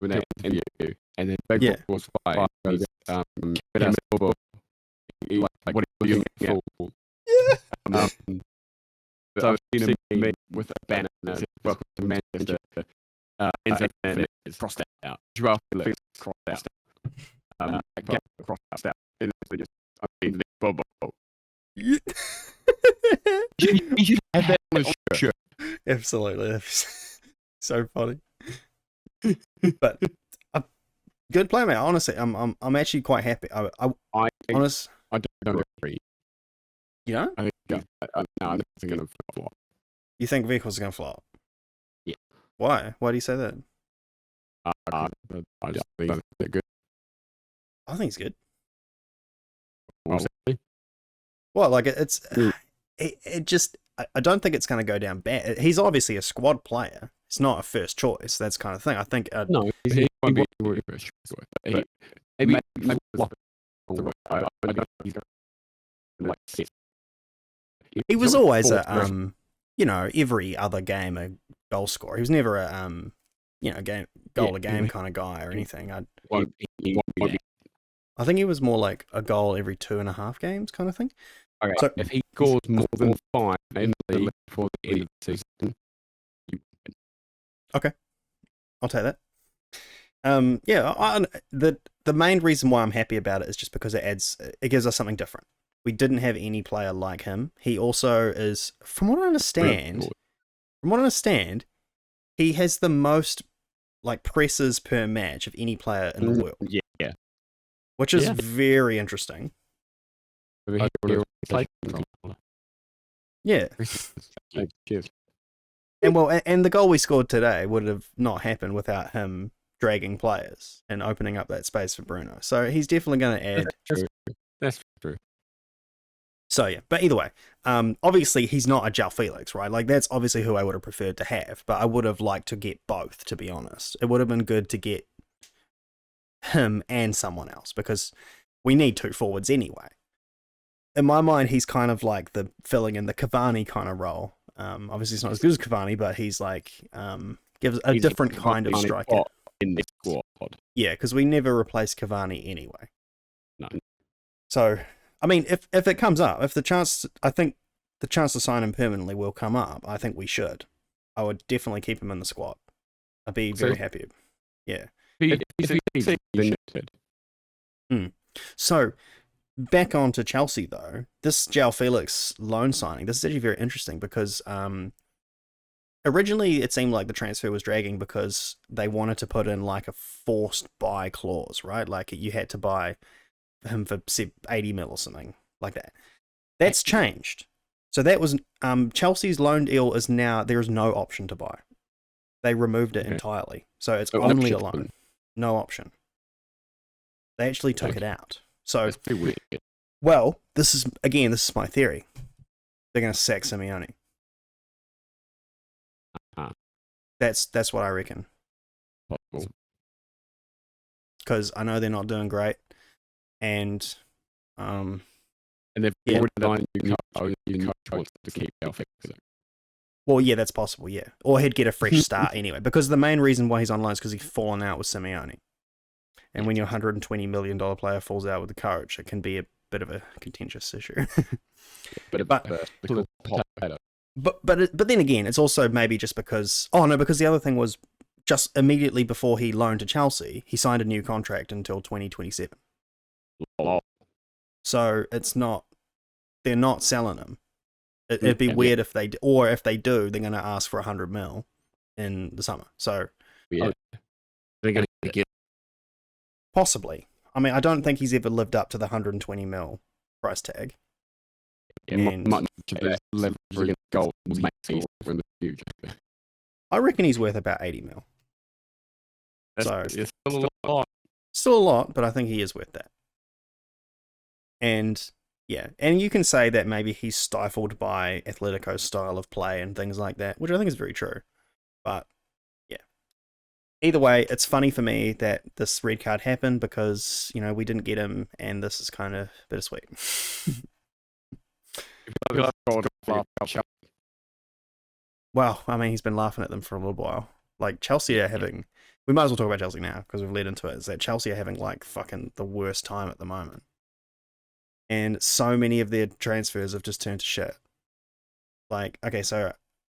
with that interview and then Big was fired? Like, what are you doing for? Yeah. So I've seen a meme with a banner that says, "Welcome to Manchester." And it's crossed out. Joao Felix crossed out. Crossed out. And it's just, I mean, Bobo. You should have that on the shirt. Absolutely. So funny. But good play, mate. Honestly, I'm actually quite happy. I don't agree. You know? I think it's going to flop. You think vehicles are going to flop? Yeah. Why? Why do you say that? I just think they're good. I think it's good. Honestly. Well, like it just. I don't think it's going to go down bad. He's obviously a squad player. It's not a first choice. That's kind of thing. I think. No, he won't be a first choice. But maybe flop. I don't know. He's going to like sit. He was always a every other game a goal scorer. He was never a goal a game kind of guy or anything. I think he was more like a goal every 2.5 games kind of thing. Okay, so if he scores more than 5 in the league before the end of the season, okay, I'll take that. The main reason why I'm happy about it is just because it gives us something different. We didn't have any player like him. He also is, from what I understand, he has the most like presses per match of any player in the world. Yeah. Which is very interesting. Yeah. And the goal we scored today would have not happened without him dragging players and opening up that space for Bruno. So he's definitely going to add. That's true. So yeah, but either way, obviously he's not a Joao Felix, right? Like that's obviously who I would have preferred to have, but I would have liked to get both, to be honest. It would have been good to get him and someone else because we need 2 forwards anyway. In my mind, he's kind of like the filling in the Cavani kind of role. Obviously it's not as good as Cavani, but he's like gives a different kind of striker in the squad. Yeah, because we never replace Cavani anyway. No. So I mean, if it comes up, I think the chance to sign him permanently will come up. I think we should. I would definitely keep him in the squad. I'd be very happy. Yeah. So, back on to Chelsea though. This Joao Felix loan signing, this is actually very interesting because originally it seemed like the transfer was dragging because they wanted to put in like a forced buy clause, right? Like you had to buy him for 80 mil or something like that. That's changed. So that was Chelsea's loan deal is now there is no option to buy. They removed it entirely. So it's only a loan. No option. They actually took it out. So it's pretty weird. Well, this is my theory. They're going to sack Simeone. That's what I reckon. Because I know they're not doing great. And they've already done new coach to keep Felix. Well, yeah, that's possible, yeah. Or he'd get a fresh start anyway. Because the main reason why he's on loan is because he's fallen out with Simeone. And when your $120 million player falls out with the coach, it can be a bit of a contentious issue. But then again, it's also maybe just because... Oh, no, because the other thing was just immediately before he loaned to Chelsea, he signed a new contract until 2027. So it's not... They're not selling him. It'd be weird if they... Or if they do, they're going to ask for 100 mil in the summer. So... Yeah. They're going to get... Possibly. I mean, I don't think he's ever lived up to the 120 mil price tag. And much of that leverage against goals will make sense in the future. I reckon he's worth about 80 mil. It's still a lot. Still a lot, but I think he is worth that. And yeah, and you can say that maybe he's stifled by Atletico's style of play and things like that, which I think is very true. But yeah, either way, it's funny for me that this red card happened because, you know, we didn't get him, and this is kind of bittersweet. Well, I mean, he's been laughing at them for a little while. Like, Chelsea are having... We might as well talk about Chelsea now, because we've led into it. Is that Chelsea are having, like, fucking the worst time at the moment. And so many of their transfers have just turned to shit. Like, okay, so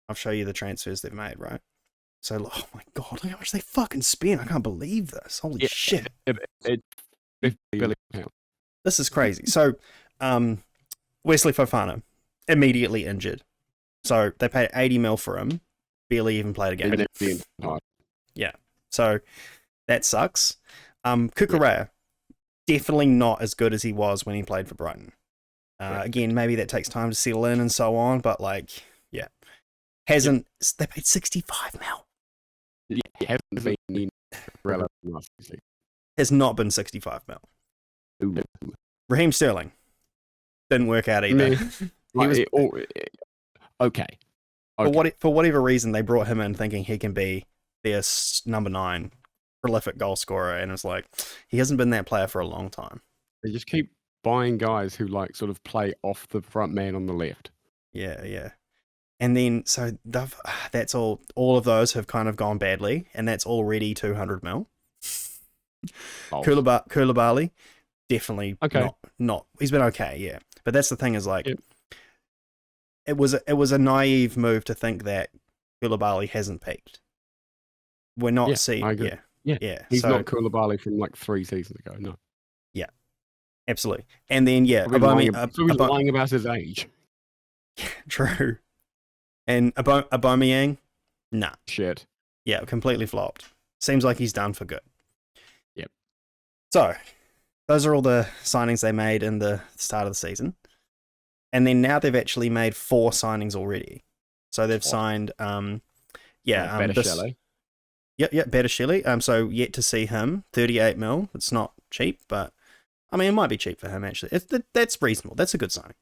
I'll show you the transfers they've made, right? So, oh my god, look how much they fucking spent. I can't believe this. Holy shit. This is crazy. So, Wesley Fofana, immediately injured. So, they paid 80 mil for him. Barely even played a game. Yeah. So, that sucks. Cucurella, definitely not as good as he was when he played for Brighton. Again, maybe that takes time to settle in and so on, but like, yeah. They paid 65 mil. Yeah, hasn't been relevant. Has not been 65 mil. Ooh. Raheem Sterling didn't work out either. Okay. For whatever reason, they brought him in thinking he can be their number 9 prolific goal scorer, and it's like he hasn't been that player for a long time. They just keep buying guys who like sort of play off the front man on the left. Yeah. And then, so that's all of those have kind of gone badly, and that's already 200 mil. Koulibaly, definitely not. He's been okay, yeah. But that's the thing is like, it was a naive move to think that Koulibaly hasn't peaked. We're not seeing, yeah. He's not Koulibaly from like 3 seasons ago, no. Yeah, absolutely. And then, lying about his age. True. And Aubameyang, nah. Shit. Yeah, completely flopped. Seems like he's done for good. Yep. So, those are all the signings they made in the start of the season. And then now they've actually made 4 signings already. So they've signed, Botticelli. Botticelli. So yet to see him, 38 mil. It's not cheap, but I mean, it might be cheap for him actually. That's reasonable. That's a good signing.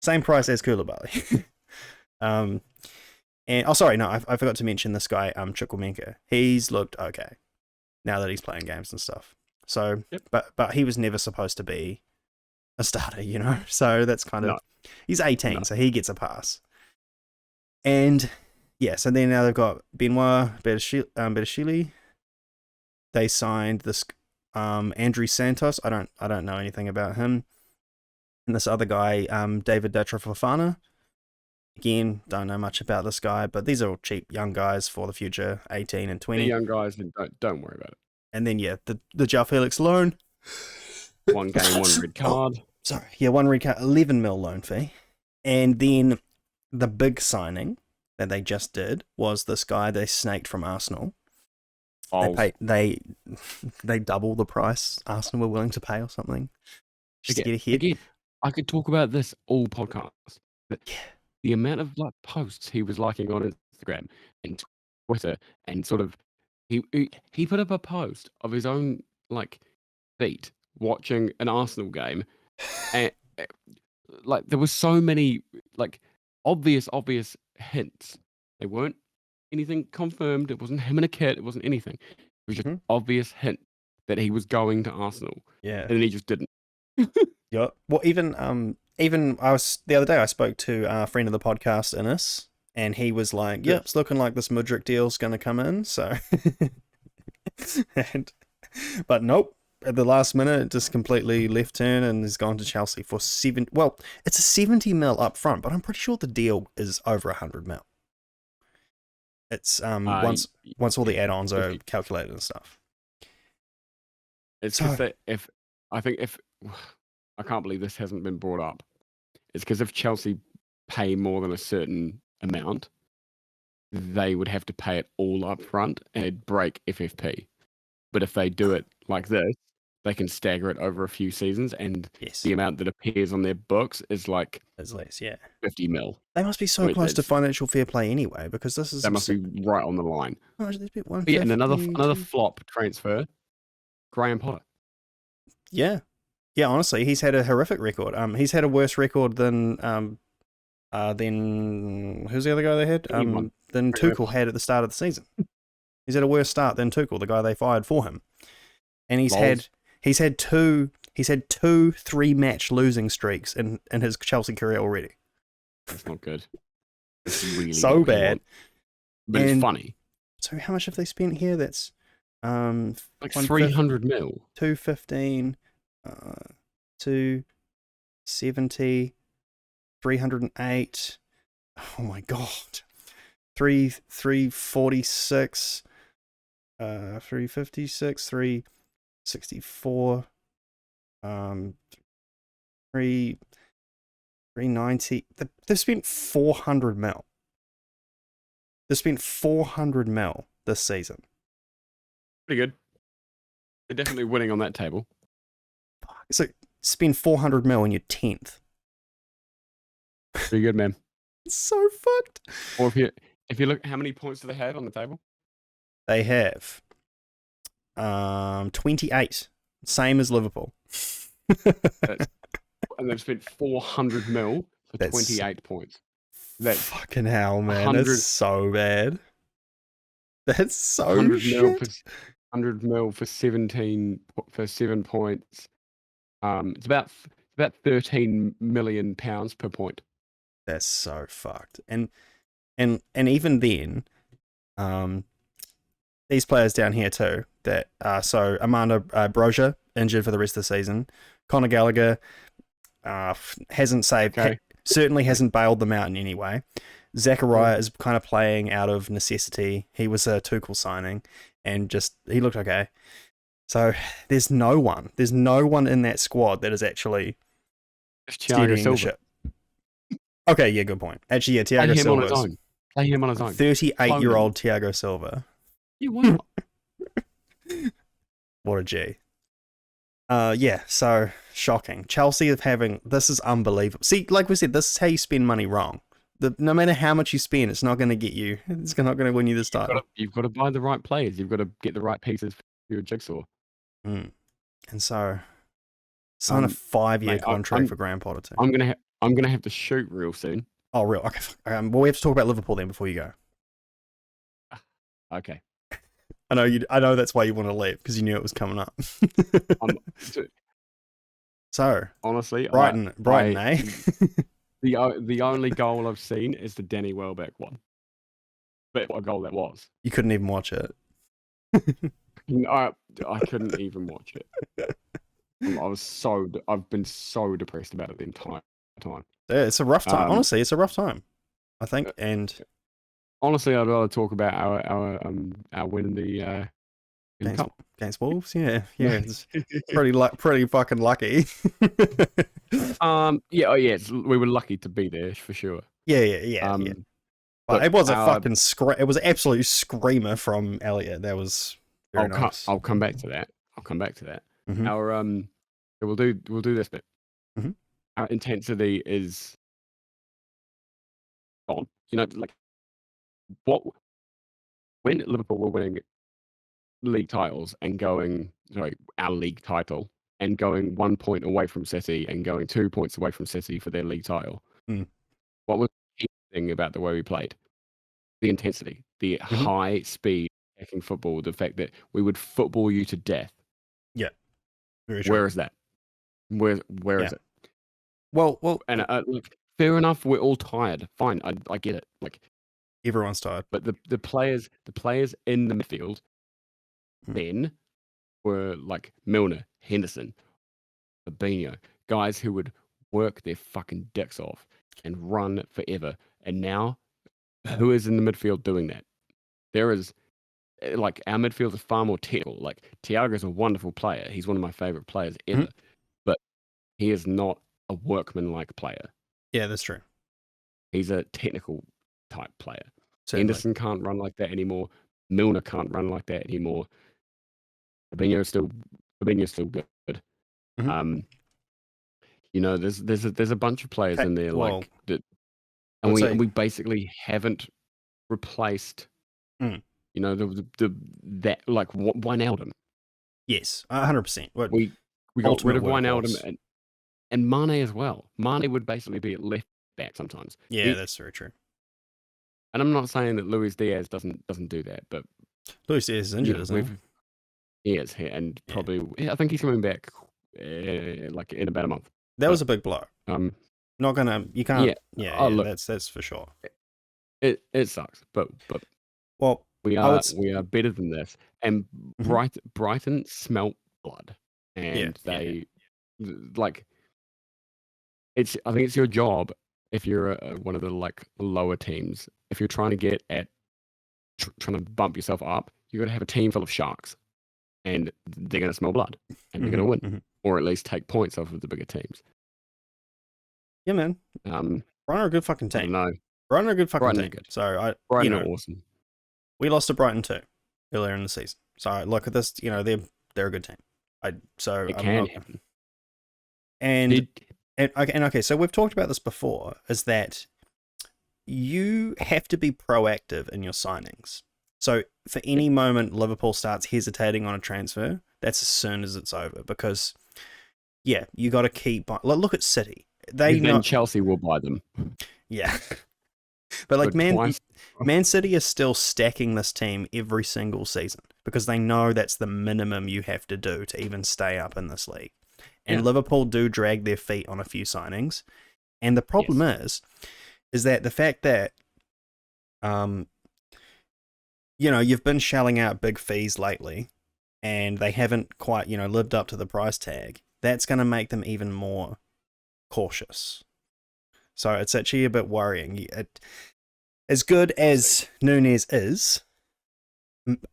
Same price as Koulibaly. And I forgot to mention this guy, Chukwuemeka. He's looked okay now that he's playing games and stuff. So, but he was never supposed to be a starter, you know. So that's kind of he's 18, so he gets a pass. And yeah, so then now they've got Benoit Botticelli. They signed this Andrew Santos. I don't know anything about him. And this other guy, David Fofana. Again, don't know much about this guy, but these are all cheap young guys for the future, 18 and 20. The young guys, and don't worry about it. And then the Joao Felix loan. 1 game, 1 red card. One red card, 11 mil loan fee. And then the big signing that they just did was this guy they snaked from Arsenal. They double the price Arsenal were willing to pay or something. Just to get ahead. Again, I could talk about this all podcast, but the amount of like posts he was liking on Instagram and Twitter, and sort of he put up a post of his own like feet watching an Arsenal game, and like there were so many like obvious hints. They weren't anything confirmed. It wasn't him in a kit. It wasn't anything. It was just obvious hint that he was going to Arsenal. Yeah, and then he just didn't. Yeah. Well, even the other day I spoke to a friend of the podcast, Innes, and he was like, "Yep, it's looking like this Mudryk deal's going to come in." So, but nope. At the last minute, it just completely left turn and has gone to Chelsea for it's a 70 mil up front, but I'm pretty sure the deal is over 100 mil. It's once all the add-ons are calculated and stuff. It's just that if I can't believe this hasn't been brought up. It's because if Chelsea pay more than a certain amount, they would have to pay it all up front and it'd break FFP. But if they do it like this, they can stagger it over a few seasons, and Yes, the amount that appears on their books is like it's less. Yeah, 50 mil. they must be so close to financial fair play anyway, because this is That must be right on the line. how much these people? Yeah, and another flop transfer, Graham Potter. Yeah, yeah. Honestly, he's had a horrific record. He's had a worse record than who's the other guy they had? Than Tuchel had at the start of the season. He's had a worse start than Tuchel, the guy they fired for him, and he's had two 3-match losing streaks in his Chelsea career already. That's not good. It's really so bad. But it's funny. So how much have they spent here? That's like 300 mil. 215, 270, 308. Oh my god. 346, 356, 364, 390. They've spent 400 mil. They spent 400 mil this season. Pretty good. They're definitely winning on that table. So spend 400 mil and you're 10th. Pretty good, man. It's so fucked. Or if you look, how many points do they have on the table? They have 28, same as Liverpool. And they've spent 400 mil for 28 points. That's fucking hell, man. That's so bad. That's so shit. 100 mil for 7 points. It's about £13 million per point. That's so fucked. And even then, these players down here too. That so Amanda Brozier injured for the rest of the season. Conor Gallagher hasn't saved. Certainly hasn't bailed them out in any way. Zachariah is kind of playing out of necessity. He was a Tuchel signing, and he looked okay. So there's no one in that squad that is actually steering the ship. Okay, yeah, good point. Actually, yeah, Thiago Silva. Play him on his own. 38-year-old Thiago Silva. Yeah, why not? What a G. Yeah, so shocking. Chelsea this is unbelievable. See, like we said, this is how you spend money wrong. No matter how much you spend, it's not going to get you. It's not going to win you this title. You've got to buy the right players. You've got to get the right pieces for your jigsaw. And so, sign a 5-year contract for Graham Potter too. I'm gonna have to shoot real soon. Oh, real? Okay. Well, we have to talk about Liverpool then before you go. Okay. I know that's why you want to leave, because you knew it was coming up. So honestly, Brighton, eh? The only goal I've seen is the Danny Welbeck one. But what a goal that was! You couldn't even watch it. I couldn't even watch it. I've been so depressed about it the entire time. Yeah, it's a rough time. Honestly, it's a rough time, I think. And honestly, I'd rather talk about our win in the against Wolves. Yeah, it's pretty fucking lucky. We were lucky to be there for sure. Yeah. But it was a fucking it was an absolute screamer from Elliot. That was very nice. I'll come back to that. Mm-hmm. We'll do this bit. Mm-hmm. Our intensity is on. Like when Liverpool were winning league titles and our league title and going 1 point away from City and going 2 points away from City for their league title. What was the thing about the way we played? The intensity, the high speed attacking football, the fact that we would football you to death. Yeah. Very true. Where is that? Where is it? Well, and look, fair enough. We're all tired. Fine, I get it. Like everyone's tired. But the players in the midfield then were like Milner, Henderson, Fabinho, guys who would work their fucking dicks off and run forever. And now, who is in the midfield doing that? There is, like, our midfield is far more technical. Like, Thiago's a wonderful player. He's one of my favorite players ever. But he is not a workman-like player. Yeah, that's true. He's a technical type player. Certainly. Henderson can't run like that anymore. Milner can't run like that anymore. Fabinho still Fabinho's still good. Mhm. There's a bunch of players in there Well, that, I and would we say, and we basically haven't replaced, mm, that like Wijnaldum. yes, 100%. What We got rid ultimate of Wijnaldum workhorse. and Mane as well. Mane would basically be at left back sometimes. Yeah, that's very true. And I'm not saying that Luis Diaz doesn't do that, but Luis Diaz is injured, isn't he? he is here, and Yeah. probably I think he's coming back like in about a month. That was But a big blow. um, You can't, yeah. yeah, Oh, yeah, look, that's for sure. it sucks, but Well, we I would, are better than this. And mm-hmm. Brighton smelt blood, Yeah, and yeah. like I think it's your job if you're one of the like lower teams. If you're trying to get at trying to bump yourself up, you got to have a team full of sharks, and they're going to smell blood, and they're going to win, Mm-hmm. or at least take points off of the bigger teams. Yeah, man. Um, Brighton are a good fucking I don't team. know. Brighton are a good fucking Brighton are team. good. So Brighton are awesome. we lost to Brighton too earlier in the season. So look at this, they're a good team. It can happen. And okay, so we've talked about this before, is that you have to be proactive in your signings. So for any moment Liverpool starts hesitating on a transfer, that's as soon as it's over, because yeah, you got to keep. Look at City. Then Chelsea will buy them. Yeah, but like twice. Man City is still stacking this team every single season because they know that's the minimum you have to do to even stay up in this league. And Liverpool do drag their feet on a few signings, and the problem is that the fact that you've been shelling out big fees lately, and they haven't quite lived up to the price tag. That's going to make them even more cautious. So it's actually a bit worrying. As good as Núñez is,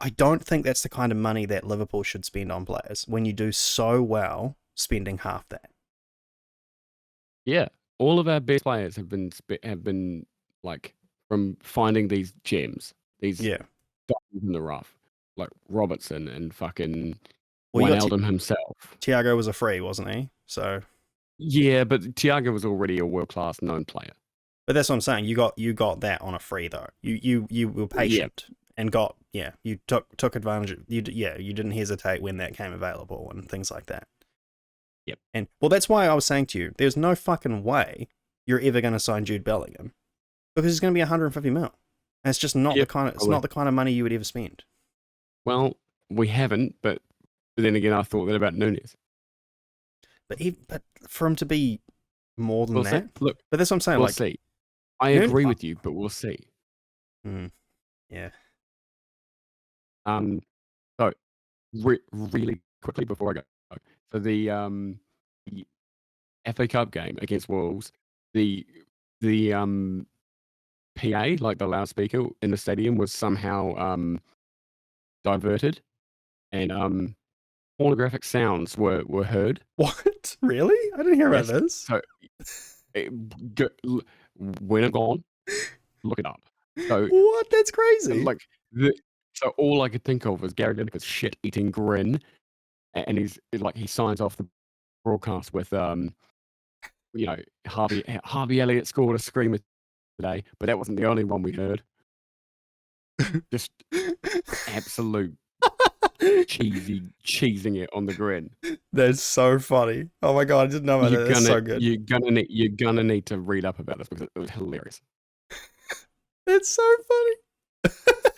I don't think that's the kind of money that Liverpool should spend on players when you do so well spending half that. Yeah, all of our best players have been like from finding these gems, these diamonds in the rough, like Robertson and fucking Wijnaldum himself. Thiago was a free, wasn't he? So yeah, but Thiago was already a world class known player. But that's what I'm saying. You got that on a free though. You were patient and you took advantage. You didn't hesitate when that came available and things like that. Yep. And well, that's why I was saying to you, there's no fucking way you're ever going to sign Jude Bellingham because it's going to be 150 mil. And it's just not not the kind of money you would ever spend. Well, we haven't, but then again, I thought that about Núñez. But for him to be more than that, look. But that's what I'm saying. We'll see. I agree with you, but we'll see. Yeah. So really quickly before I go, so the FA Cup game against Wolves, the PA, like the loudspeaker in the stadium, was somehow diverted, and pornographic sounds were heard. What? Really? I didn't hear about this. So when it gone, look it up. So what? That's crazy. So all I could think of was Gary Lineker's shit-eating grin, and he signs off the broadcast with Harvey Elliott scored a screamer today, but that wasn't the only one we heard. Just absolute cheesing it on the grin. That's so funny. Oh my god, I didn't know about that. That's so good. You're gonna need to read up about this because it was hilarious. That's so funny.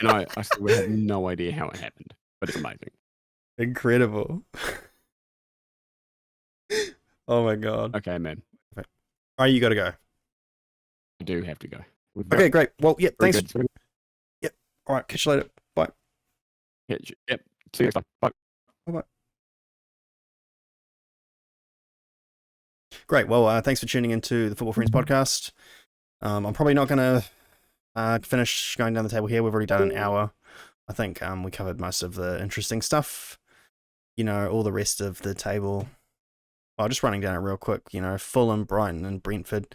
And I still have no idea how it happened, but it's amazing. Incredible. Oh my god. Okay, man. Okay. All right, you gotta go. I do have to go. Okay, great. Well, yeah, thanks. Good. Yep. All right, catch you later. Bye. Yep. See you next time. Bye. Bye. Great. Well, thanks for tuning into the Football Friends podcast. I'm probably not going to finish going down the table here. We've already done an hour. I think we covered most of the interesting stuff. All the rest of the table. Just running down it real quick. Fulham, Brighton, and Brentford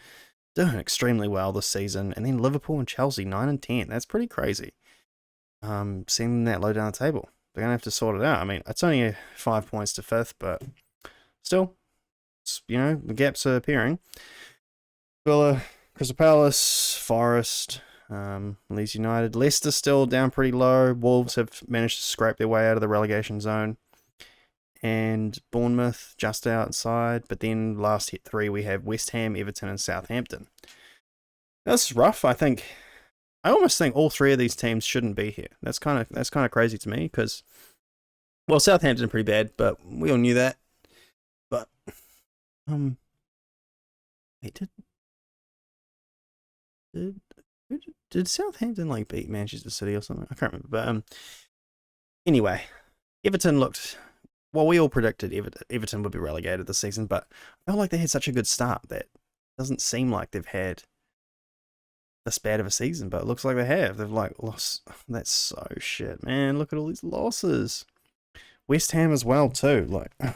doing extremely well this season. And then Liverpool and Chelsea, 9 and 10. That's pretty crazy. Seeing that low down the table. they're going to have to sort it out. I mean, it's only 5 points to 5th, but still, the gaps are appearing. Villa, Crystal Palace, Forest, Leeds United. Leicester still down pretty low. Wolves have managed to scrape their way out of the relegation zone. And Bournemouth just outside. But then last hit 3, we have West Ham, Everton, and Southampton. That's rough. I almost think all 3 of these teams shouldn't be here. That's kind of crazy to me because, well, Southampton are pretty bad, but we all knew that. But wait, did Southampton beat Manchester City or something? I can't remember. But anyway, Everton looked. Well, we all predicted Everton would be relegated this season, but I felt like they had such a good start that it doesn't seem like they've had this bad of a season, but it looks like they have. They've lost. That's so shit, man. Look at all these losses. West Ham as well too. At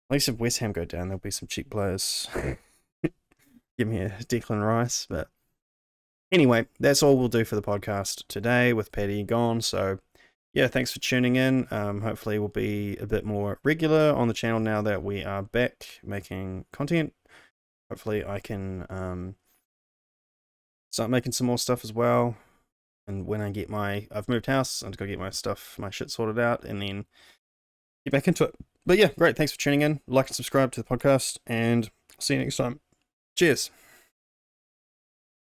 least if West Ham go down, there'll be some cheap players. Give me a Declan Rice, but anyway, that's all we'll do for the podcast today with Paddy gone. So yeah, thanks for tuning in. Hopefully we'll be a bit more regular on the channel now that we are back making content. Hopefully I can start making some more stuff as well. And when I've moved house, I'm just gonna get my shit sorted out and then get back into it. But yeah, great. Thanks for tuning in. Like and subscribe to the podcast and see you next time. Cheers.